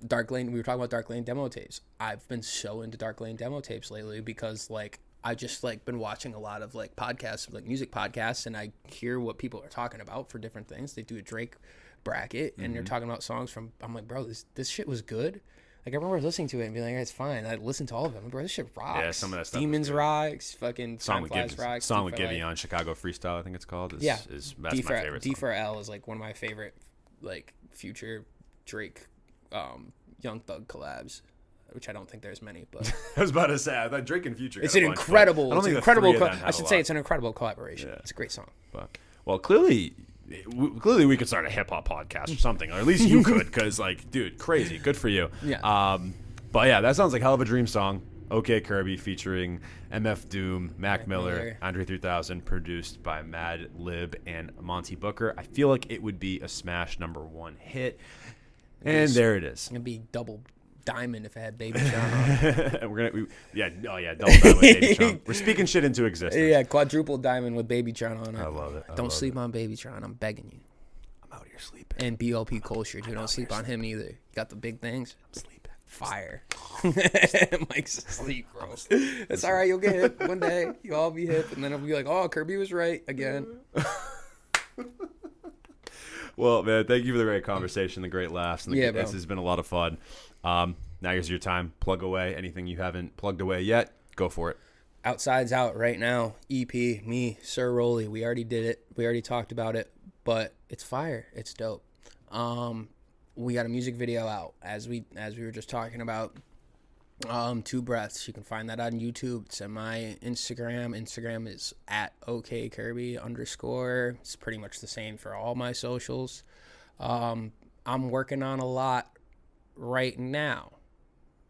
Dark Lane, we were talking about Dark Lane demo tapes. I've been so into Dark Lane demo tapes lately because like I just like been watching a lot of like podcasts, like music podcasts, and I hear what people are talking about for different things. They do a Drake bracket and they're talking about songs from, I'm like, bro, this shit was good. Like I remember listening to it and being like, it's fine. I listened to all of them. Bro, this shit rocks. Yeah, some of that stuff. Demons rocks. Fucking Song with Gibby on Chicago Freestyle, I think it's called. That's my favorite. D4L is like one of my favorite like future Drake, Young Thug collabs, which I don't think there's many, but I was about to say I thought Drake and Future. It's an incredible. It's an incredible. I should say it's an incredible collaboration. Yeah. It's a great song. But well, clearly we could start a hip hop podcast or something, or at least you could, because like, dude, crazy, good for you. Yeah. But yeah, that sounds like hell of a dream song. Okay Kirby featuring MF Doom, Mac Miller, Andre 3000, produced by Mad Lib and Monty Booker. I feel like it would be a smash #1 hit, and there it is. It'd be double diamond if it had Baby John on it. double diamond with Baby John. We're speaking shit into existence. Yeah, quadruple diamond with Baby John on it. I love it. Don't sleep on Baby John. I'm begging you. I'm out here sleeping. And BLP Culture, dude. Don't sleep on him either. You got the big things. I'm sleeping. Fire. Mike's asleep, bro. It's all right. You'll get hip one day. You'll all be hip, and then it'll be like, oh, Kirby was right again. Well, man, thank you for the great conversation, the great laughs. And bro. This has been a lot of fun. Now here's your time. Plug away anything you haven't plugged away yet. Go for it. Outside's out right now. EP, me, Sir Rollie. We already did it. We already talked about it, but it's fire. It's dope. We got a music video out as we were just talking about. 2 breaths. You can find that on YouTube. It's on my Instagram. Instagram is at okaykirby _ It's pretty much the same for all my socials. I'm working on a lot right now.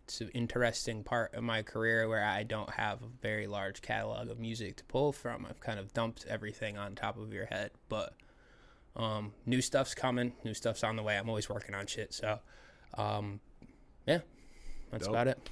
It's an interesting part of my career where I don't have a very large catalog of music to pull from. I've kind of dumped everything on top of your head, but new stuff's coming. New stuff's on the way. I'm always working on shit. So, yeah, that's Dope. about it.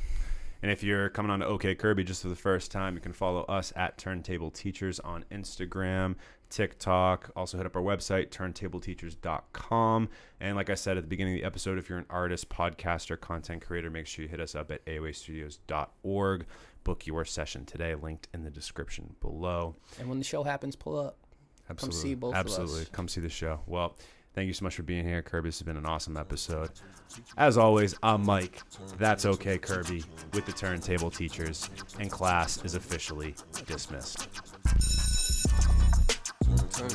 And if you're coming on to OK Kirby just for the first time, you can follow us at Turntable Teachers on Instagram, TikTok. Also hit up our website, turntableteachers.com. And like I said at the beginning of the episode, if you're an artist, podcaster, content creator, make sure you hit us up at aoastudios.org. Book your session today, linked in the description below. And when the show happens, pull up. Absolutely. Come see both Absolutely. of us. Come see the show. Well, thank you so much for being here, Kirby. This has been an awesome episode. As always, I'm Mike. That's OK Kirby with the Turntable Teachers, and class is officially dismissed. Turn.